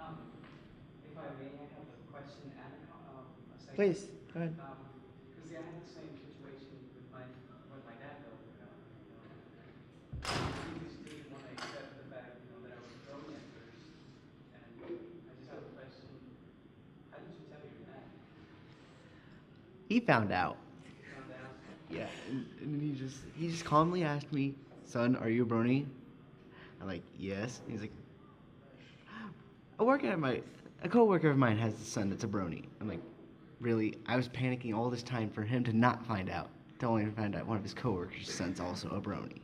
I may, I have a question and a second. Please, go ahead. Because I had the same situation with my dad, though. He just didn't want to accept the fact, that I was a Brony at first. And I just have a question. How did you tell your dad? He found out. You found out? Yeah, and he just calmly asked me, son, are you a Brony? I'm like, yes. He's like, a coworker of mine has a son that's a Brony. I'm like, really? I was panicking all this time for him to not find out, to only find out one of his coworkers' son's also a Brony.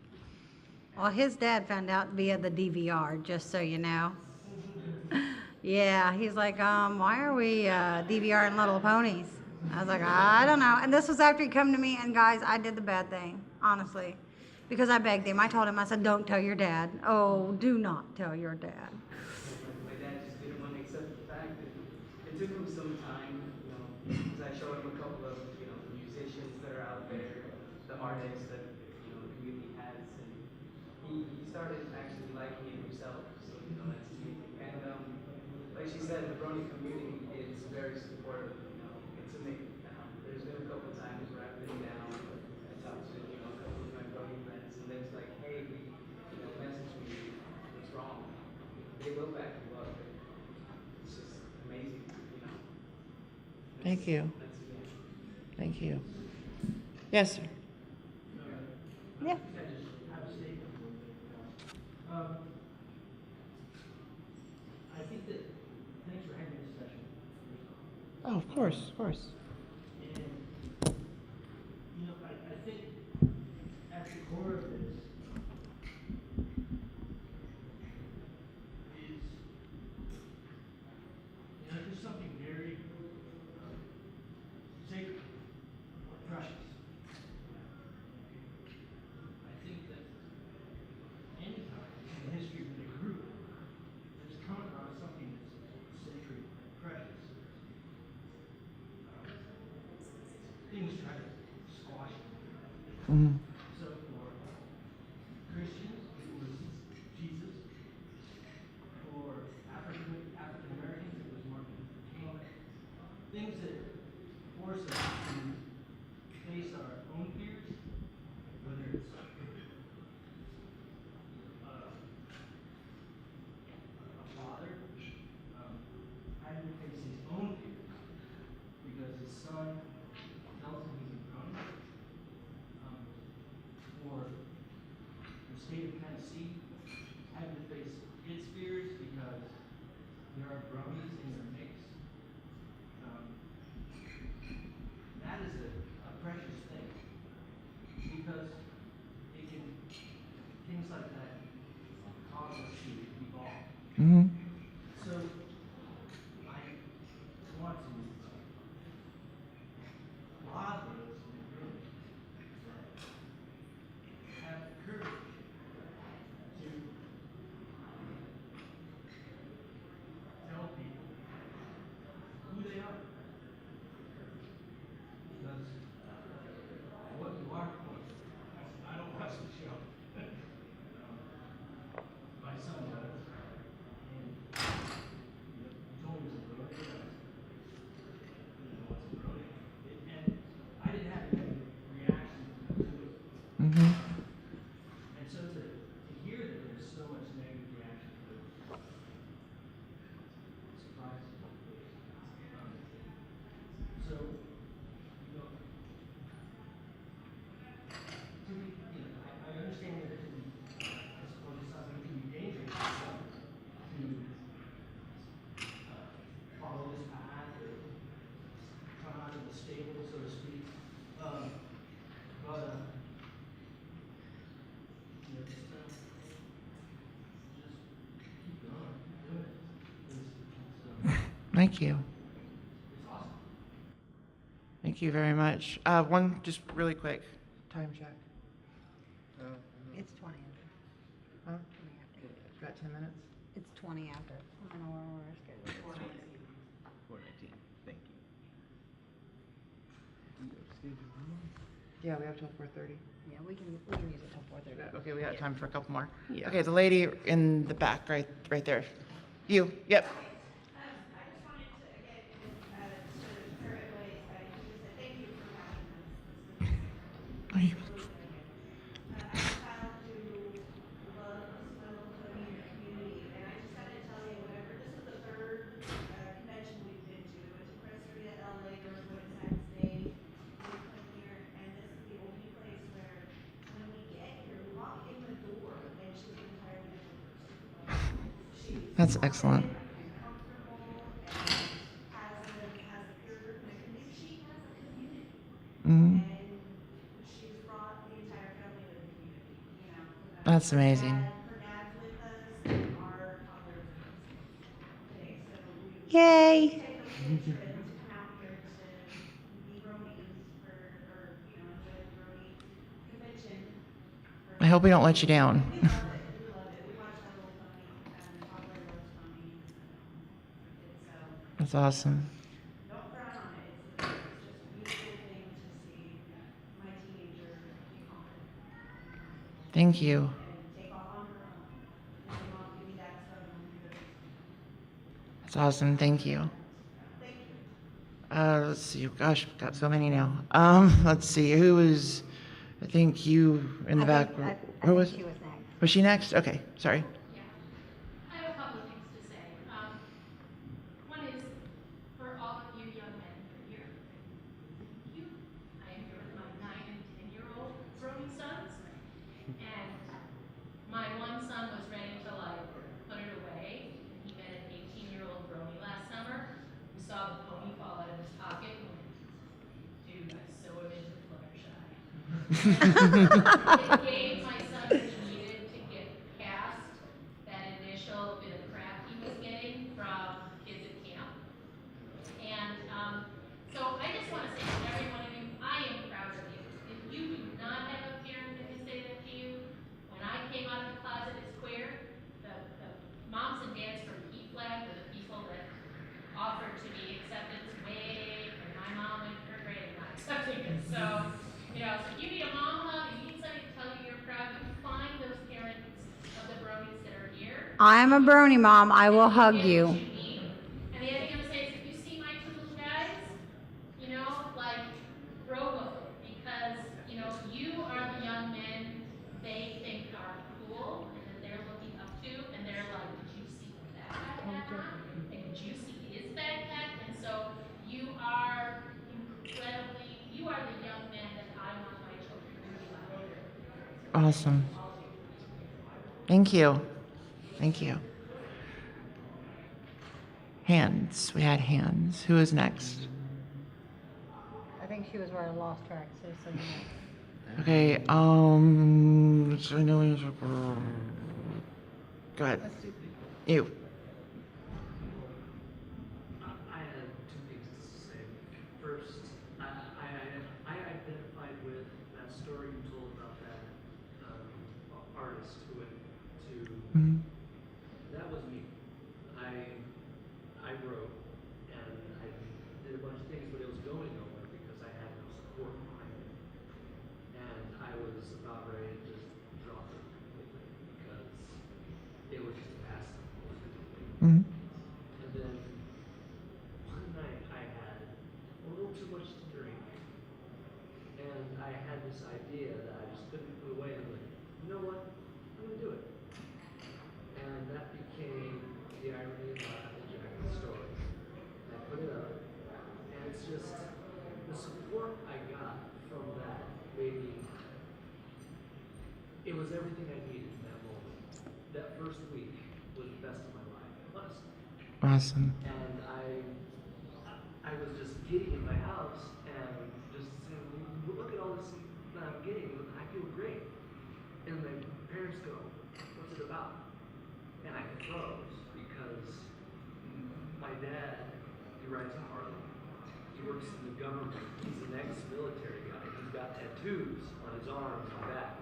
Well, his dad found out via the DVR, just so you know. Yeah, he's like, why are we DVRing Little Ponies? I was like, I don't know. And this was after he come to me, and guys, I did the bad thing, honestly. Because I begged him. I told him, I said, don't tell your dad. Oh, do not tell your dad. My dad just didn't want to accept the fact that it took him some time, because I showed him a couple of, musicians that are out there, the artists that, the community has, and he started actually liking it himself, so, that's amazing. And, like she said, the Brony community is very supportive, it's amazing. There's been a couple of times where I've been down, I talked to, a couple of my Brony friends, and they're just like, hey, message me, what's wrong? They will back you up. It's just amazing, Thank you. That's amazing. Thank you. Yes, sir. Yeah. I think that, thanks for having this session. Oh, of course, of course. And, I think at the core of this is, just something very sacred or precious. I think that any time in the history of the group that's come across something that's sacred and precious, things try to squash it. Mm-hmm. So for Christians, it was Jesus. For African Americans, it was Martin Luther King. Things that force us to face our own fears, whether it's a father having to face his own fears because his son tells him he's a Brony, or the state of Tennessee having to face its fears because there are Bronies in their mix. That is a precious thing because it can, things like that cause us to evolve. Mm-hmm. So I want to laud those in the room that have the courage to tell people Thank you. Thank you very much. One, just really quick, time check. It's 20 Huh? after. Got 10 minutes? It's 20 after. I don't know where we're scheduled. 419. Thank you. Yeah, we have till 4:30. Yeah, we can use it till 4:30. Okay, we got time for a couple more. Yeah. Okay, the lady in the back, right there. You, yep. I just wanted to, again, to clear it away, I just said thank you for having us. This is really good. I'm a child who loves my local community, and I just gotta tell you, whenever, this is the third convention we've been to. We went to Cresteria, LA, there was one in San State, we come here, and this is the only place where, when we get here, we walk in the door, and she's an entirely different person. She's That's excellent. Mm, She's brought the entire family to the community, you know. that's amazing. Her dad's with us, our toddler's with us today, so we Yay! take a field trip to come out here to be Bronies or, you know, enjoy the Brony convention. I hope we don't let you down. We love it, we love it. We watch that little pony, and toddler loves ponies, and so. That's awesome. Don't frown on it. It's just a beautiful thing to see my teenager be confident Thank you. and take off on her own. And say, Mom, give me that stuff and we'll do this. That's awesome. Thank you. Thank you. Let's see. Gosh, got so many now. Let's see. Who was? I think you in the back. Who was? She was next. Was she next? Okay. Sorry. Yeah. I have a couple of things to say. One is for all of you young men who are here. Thank you. I am here with my 9 and 10-year-old Brony sons. And my one son was ready to like put it away. He met an 18-year-old Brony last summer. We saw the pony fall out of his pocket and went, dude, I so am into Fluttershy. It gave my son what he needed to get past that initial bit of crap he was getting from kids at camp. And so I just want to say to every one of you, I am proud of you. If you do not have a parent that can say that to you, when I came out of the closet as queer, the moms and dads from P-Flag were the people that offered to be acceptance way when my mom went to her grave not accepting it. So, you know, so if you need a mom hug, you need somebody to tell you you're proud, you find those parents of the Bronies that are here. I'm a Brony mom. I will hug you. And the other thing I'm gonna say is if you see my two little guys, you know, like, grow with it, because, you know, you are the young men they think are cool and that they're looking up to, and they're like, did you see what that guy had on? And did you see his backpack? And so you are incredibly, you are the young men that I want my children to be like. Awesome. Thank you. Thank you. Hands. We had hands. Who is next? I think she was where I lost track, so you know. Okay. So I know. Go ahead. You. I had two things to say. First, I identified with that story you told about that artist who went to. Mhm. That was me. I wrote and I did a bunch of things, but it was going nowhere because I had no support behind it. And I was about ready to just drop it completely because it was just a passive. Mhm. And then one night I had a little too much to drink. And I had this idea that I just couldn't put away. And I'm like, you know what? I'm going to do it. And that became the irony of the Jackson story. I put it up. And it's just the support I got from that made me. It was everything I needed in that moment. That first week was the best of my life, honestly. Awesome. And I was just giddy in my house and just saying, look at all this that I'm getting. I feel great. And my parents go, what's it about? And I froze because my dad government. He's an ex-military guy. He's got tattoos on his arms and back.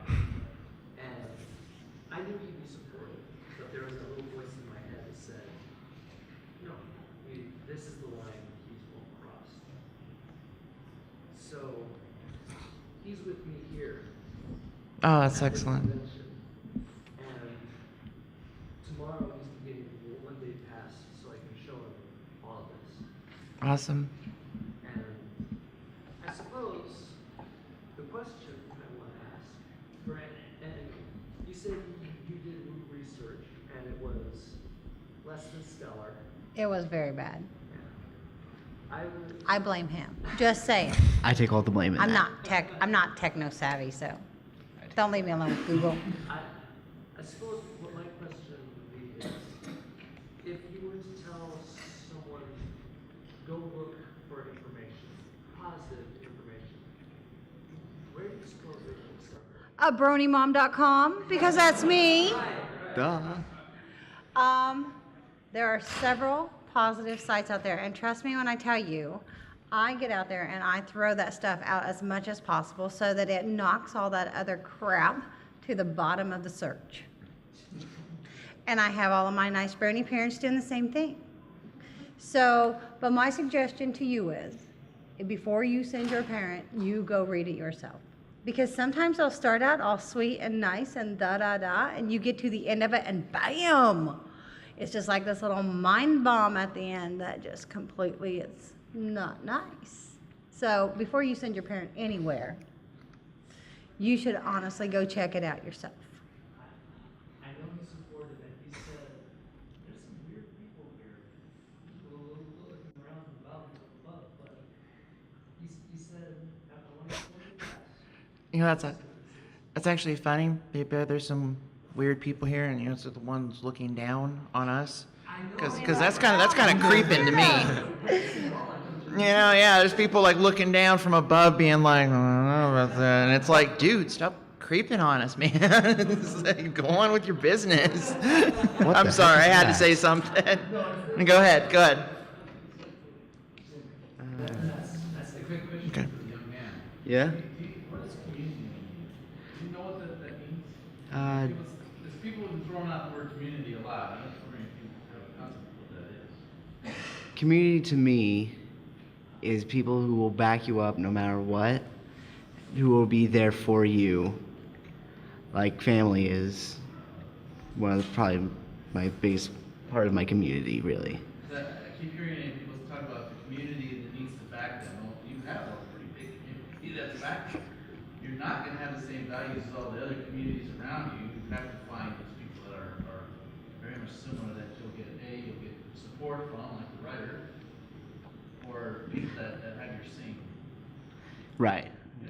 And I knew he'd be supportive, but there was a little voice in my head that said, no, this is the line he's won't cross. So he's with me here. Oh, that's at this excellent. convention. And tomorrow he's getting a one-day pass so I can show him all of this. Awesome. And I suppose the question I want to ask, Brent, and you said you did research and it was less than stellar. It was very bad. I would, I blame him. Just saying. I take all the blame in I'm that. I'm not techno savvy, so don't leave me alone with Google. I suppose what my question would be is, if you were to tell someone, go look for information, positive information, where do you suppose they would start? Bronymom.com, because that's me. Duh. There are several positive sites out there, and trust me when I tell you, I get out there and I throw that stuff out as much as possible so that it knocks all that other crap to the bottom of the search. And I have all of my nice brony parents doing the same thing. So, but my suggestion to you is, before you send your parent, you go read it yourself. Because sometimes they'll start out all sweet and nice and da-da-da, and you get to the end of it and bam! It's just like this little mind bomb at the end that just completely is not nice. So before you send your parent anywhere, you should honestly go check it out yourself. I know he supported it. He said, there's some weird people here. Looking around about the club, but he said, I want to support you guys. You know, that's actually funny. There's some weird people here, and you know, so the ones looking down on us, because that's kind of creeping to me. You know, yeah, there's people like looking down from above, being like, I don't know about that, and it's like, dude, stop creeping on us, man. It's like, go on with your business. I'm sorry, I had to say something. Go ahead. That's a quick question Okay. for the young man. Yeah? What does community mean? Do you know what that means? There's people who've been throwing out the word community a lot. I'm just wondering if you have a concept of what that is. Community to me is people who will back you up no matter what, who will be there for you. Like family is one of probably my biggest part of my community, really. I keep hearing people talk about the community that needs to back them. Well, you have a pretty big community that's back them. You're not going to have the same values as all the other communities around you. You have to find those people that are very much similar, that you'll get support from, like the writer, or people that have your same Right.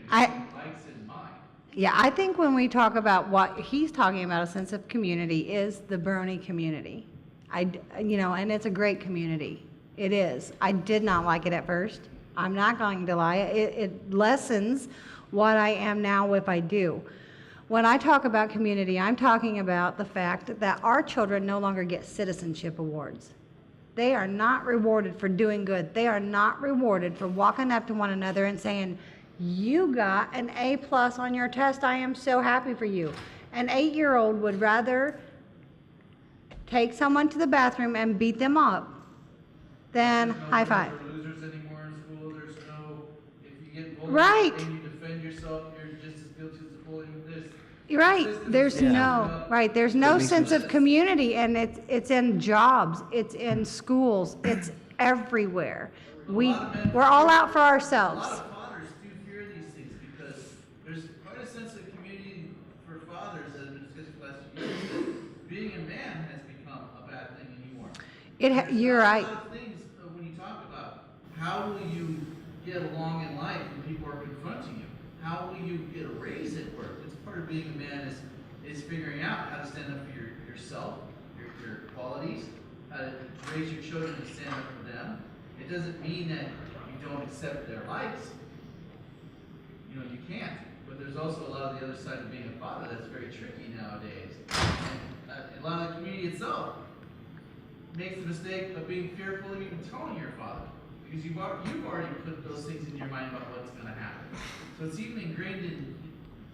likes in mind. Yeah, I think when we talk about what he's talking about, a sense of community, is the brony community. And it's a great community. It is. I did not like it at first. I'm not going to lie. It lessens what I am now if I do. When I talk about community, I'm talking about the fact that our children no longer get citizenship awards. They are not rewarded for doing good. They are not rewarded for walking up to one another and saying, you got an A+ on your test. I am so happy for you. An 8-year-old would rather take someone to the bathroom and beat them up than There's no high five. winners or losers anymore in school. There's no, if you get bullied Right. and you defend yourself, you're just as guilty as the bully with this. You're right. Systems There's is no, right. There's no sense of community, and it's in jobs, it's in schools, it's everywhere. We're all out for A lot ourselves. of fathers do fear these things because there's quite a sense of community for fathers that have been discussed for the last few years that being a man has become a bad thing anymore. You're right. There's a lot of things when you talk about how will you get along in life when people are confronting you? How will you get a raise at work? It's part of being a man is figuring out how to stand up for yourself, your qualities, how to raise your children to stand up for them. It doesn't mean that you don't accept their likes. You know, you can't. But there's also a lot of the other side of being a father that's very tricky nowadays. And a lot of the community itself makes the mistake of being fearful of even telling your father. because you've already put those things in your mind about what's going to happen. So it's even ingrained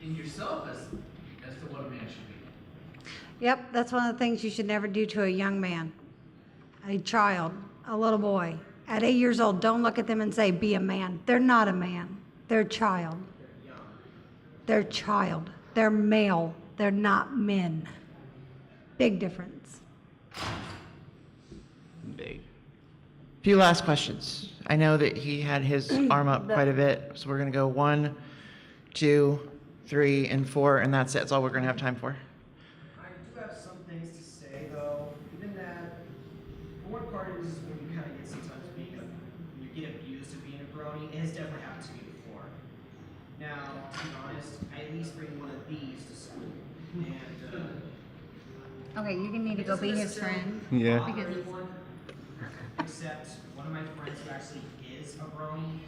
in yourself as to what a man should be. Yep, that's one of the things you should never do to a young man, a child, a little boy. At 8 years old, don't look at them and say, be a man. They're not a man. They're a child. They're a child. They're male. They're not men. Big difference. Big. Few last questions. I know that he had his arm up quite a bit, so we're gonna go 1, 2, 3, and 4, and that's it. That's all we're gonna have time for. I do have some things to say though. Even that, for one part, is when you kind of get sometimes when you get abused of being a brony. It has definitely happened to me before. Now, to be honest, I at least bring one of these to school, and Okay, you need to go be his friend. Yeah. because everyone, except one of my friends who actually is a brony,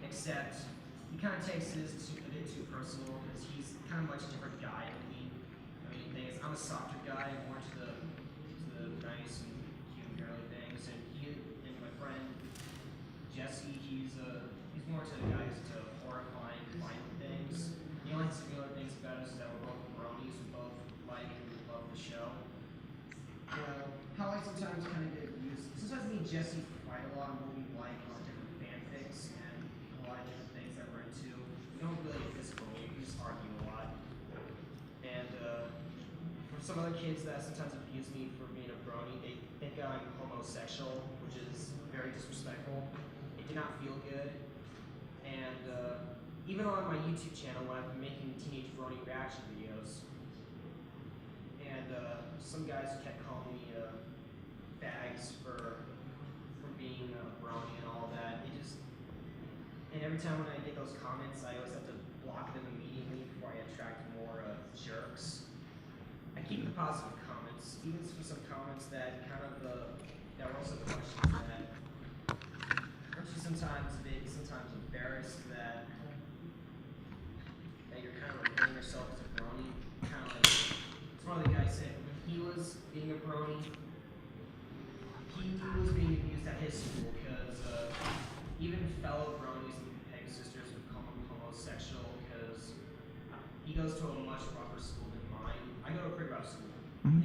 except he kind of takes his a bit too personal because he's kind of much different guy than me. I mean, the thing is, I'm a softer guy, more to the nice and cute and girly things, and my friend Jesse, he's more to the guy who's to horrifying, violent things. The only similar things about us is that we're both bronies, we both like and love the show. You know, how I sometimes kind of get used. Sometimes me and Jesse fight a lot, and what we like, a lot of different fanfics and a lot of different things that we're into. We don't really get physical, we just argue a lot. And for some other kids that sometimes abuse me for being a brony, they think I'm homosexual, which is very disrespectful. It did not feel good. And even on my YouTube channel, when I've been making Teenage Brony reaction videos, and some guys kept calling me fags for being a brony and all that. And every time when I get those comments, I always have to block them immediately before I attract more jerks. I keep the positive comments, even for some comments that kind of that were also questions that aren't you sometimes embarrassed that you're kind of like putting yourself as a brony, kind of like. It's one of the guys said when he was being a brony, he was being abused at his school because even fellow bronies and peg sisters would call him homosexual because he goes to a much rougher school than mine. I go to a pretty rough school, and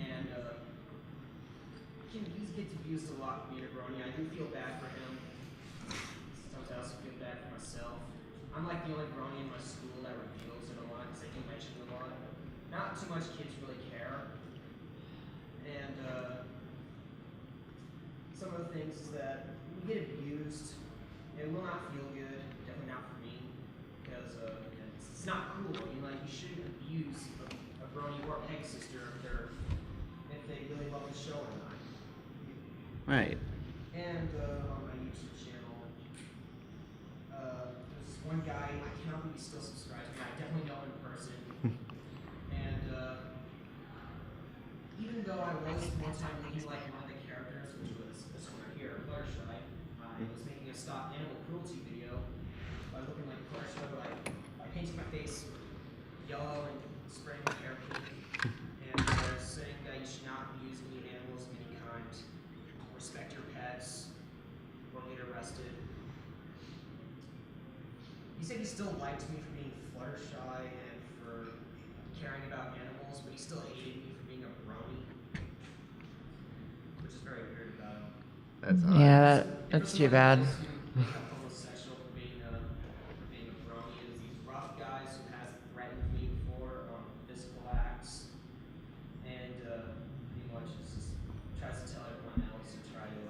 he gets abused a lot for being a brony. I do feel bad for him. Sometimes I also feel bad for myself. I'm like the only brony in my school that reveals it a lot because I do mention it a lot. Not too much kids really care. And some of the things is that when you get abused, it will not feel good. Definitely not for me, because it's not cool. I mean, like you shouldn't abuse a brony or a peg sister if they really love the show or not. Right. And on my YouTube channel, there's one guy, I cannot believe he still subscribes to me. I definitely know him in person. And even though I was one time making like one of the characters, which was this one right here, Fluttershy, I was making a stop animal cruelty video by looking like Fluttershy, by painting my face yellow and spraying my hair pink, and saying that you should not abuse any animals of any kind, respect your pets, or get arrested. He said he still liked me for being Fluttershy and for caring about animals, but he still hated me for being a brony, which is very weird about him. That's odd. Yeah, that's too bad. Homosexual for being a brony is these rough guys who has threatened me before on physical acts, and pretty much just tries to tell everyone else and try to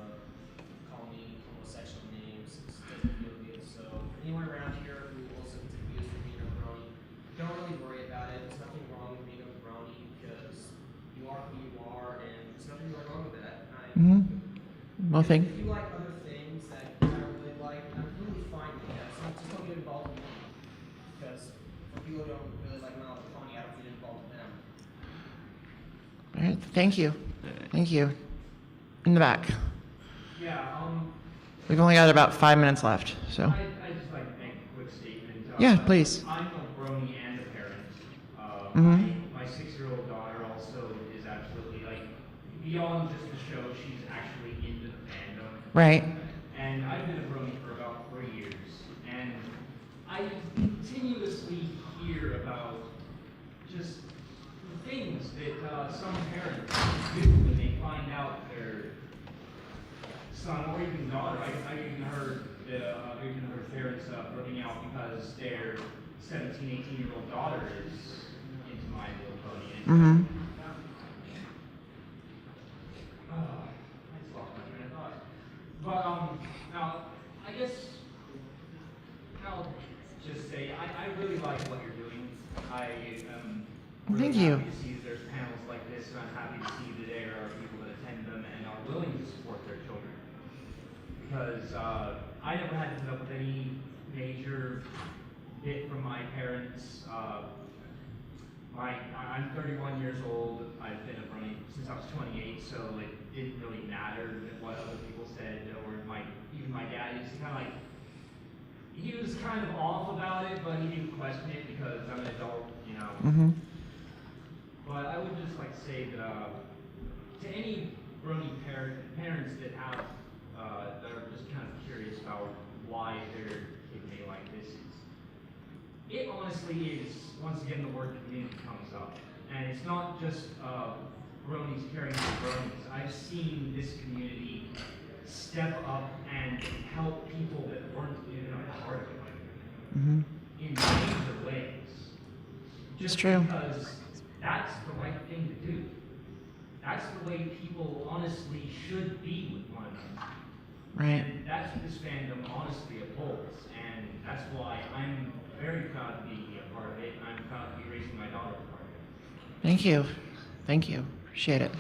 call me homosexual names. It just doesn't feel good. So anyone around here who also gets abused for being a brony, don't really worry about it. There's nothing wrong with being a brony because you are who you are, and there's nothing really wrong with that. Well, If you like other things that I don't really like, I'm really fine with that. So just don't get involved with me. Because for people who don't really like My Little Pony, I don't get involved with them. All right, thank you. Thank you. In the back. Yeah, We've only got about 5 minutes left, so. I just like to make a quick statement. Yeah, please. I'm a brony and a parent. My 6-year-old daughter also is absolutely like, beyond just the show, she's actually into the fandom. Right. And I've been a brony that some parents do when they find out their son or even daughter. I even heard parents brooding out because their 17, 18-year-old daughter is into My Little Pony. Mm-hmm. I just lost my train of thought. But now I guess I'll just say I really like what you're doing. I am really Thank you. happy to see that there's panels like this, and I'm happy to see that there are people that attend them and are willing to support their children. Because I never had to put up with any major bit from my parents. I'm 31 years old. I've been a Brony since I was 28, so it didn't really matter what other people said, or even my dad used to kind of like, he was kind of off about it, but he didn't question it because I'm an adult, you know. Mm-hmm. But I would just like to say that to any Brony parents that have that are just kind of curious about why their kid may like this, it honestly is, once again, the word community comes up. And it's not just Bronies caring for Bronies. I've seen this community step up and help people that weren't even a part of it Mm-hmm. in major ways. It's Just true. because that's the right thing to do. That's the way people honestly should be with one another. Right. And that's what this fandom honestly upholds. And that's why I'm very proud to be a part of it. I'm proud to be raising my daughter a part of it. Thank you. Thank you. Appreciate it.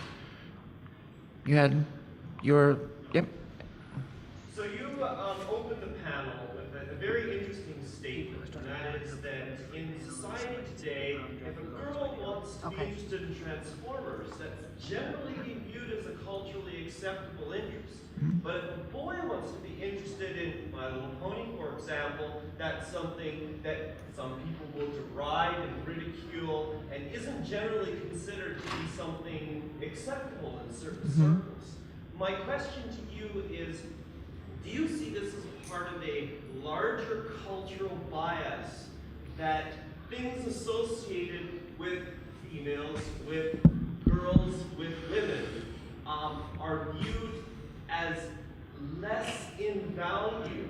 You had your, yep. So you opened the panel with a very interesting statement, and that is that in society today, if a girl wants to be interested in Transformers, that's generally viewed as a culturally acceptable interest. But if a boy wants to be interested in My Little Pony, for example, that's something that some people will deride and ridicule and isn't generally considered to be something acceptable in certain circles. My question to you is, do you see this as part of a larger cultural bias that things associated with females, with girls, with women are viewed as less in value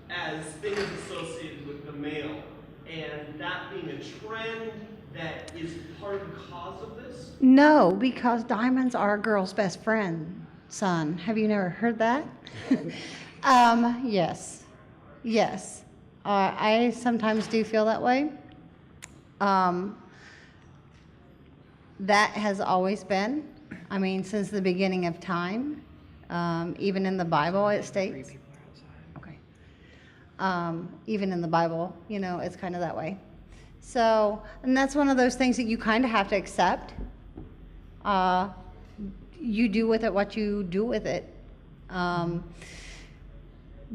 as things associated with the male, and that being a trend that is part of the cause of this? No, because diamonds are a girl's best friend, son. Have you never heard that? Yes. Yes. I sometimes do feel that way. That has always been, I mean, since the beginning of time. Even in the Bible, it states. Okay. Even in the Bible, you know, it's kind of that way. So, and that's one of those things that you kind of have to accept. You do with it what you do with it. The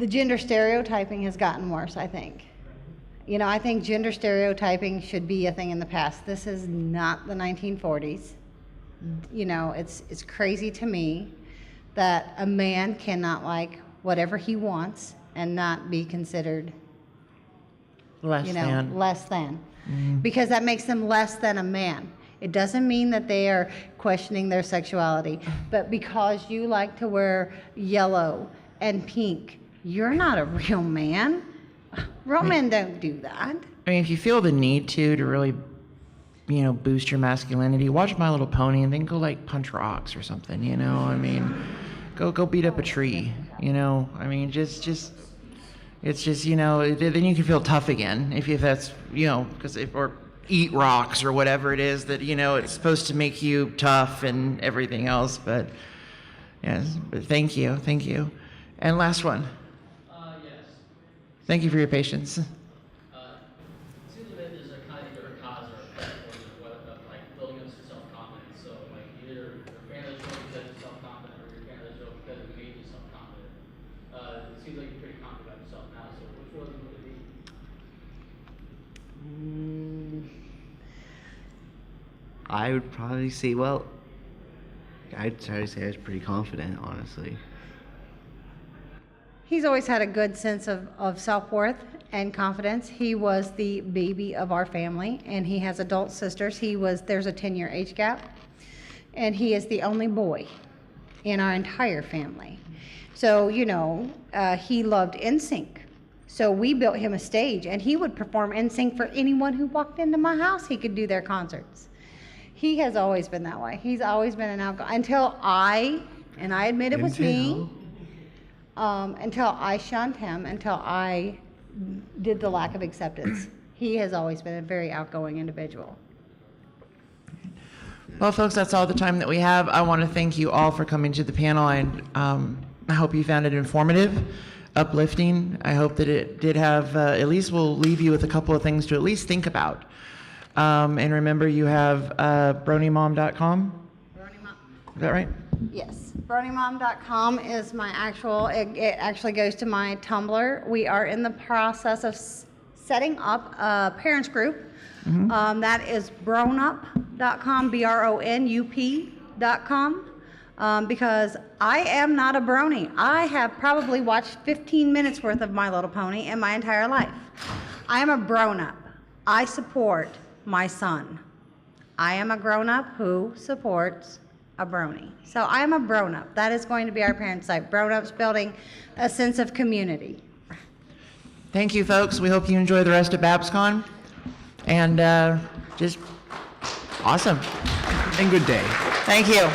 gender stereotyping has gotten worse, I think. You know, I think gender stereotyping should be a thing in the past. This is not the 1940s. You know, it's crazy to me that a man cannot like whatever he wants and not be considered Less than. less than. Because that makes them less than a man. It doesn't mean that they are questioning their sexuality, but because you like to wear yellow and pink, you're not a real man. Real men don't do that. I mean, if you feel the need to really, you know, boost your masculinity, watch My Little Pony and then go like punch rocks or something, you know? I mean, go beat up a tree, you know? I mean, just it's just, you know, then you can feel tough again if that's, you know, or eat rocks or whatever it is that, you know, it's supposed to make you tough and everything else. But yes, but thank you. And last one. Yes. Thank you for your patience. It seems that there's a kind of different cause or effect of like building up some self-confidence. So like either your family's showing because you're self-confident or your family's showing because it made you self-confident. It seems like you're pretty confident about yourself now. So which one would it be? I would probably say, well, I'd try to say I was pretty confident, honestly. He's always had a good sense of self-worth, and confidence, he was the baby of our family, and he has adult sisters. There's a 10-year age gap, and he is the only boy in our entire family. So, he loved NSYNC. So we built him a stage, and he would perform NSYNC for anyone who walked into my house. He could do their concerts. He has always been that way. He's always been an alcoholic until I admit it was me, until I shunned him, until I did the lack of acceptance. He has always been a very outgoing individual. Well, folks, that's all the time that we have. I want to thank you all for coming to the panel, and I hope you found it informative, uplifting. I hope that it did have, at least will leave you with a couple of things to at least think about. And remember, you have BronyMom.com? Is that right? Yes. BronyMom.com is my it actually goes to my Tumblr. We are in the process of setting up a parents group. That is bronup.com, BRONUP.com, because I am not a brony. I have probably watched 15 minutes worth of My Little Pony in my entire life. I am a grown-up. I support my son. I am a grown-up who supports a brony. So I am a grown-up. That is going to be our parent site. Grown-ups building a sense of community. Thank you, folks. We hope you enjoy the rest of BABScon. And just awesome. And good day. Thank you.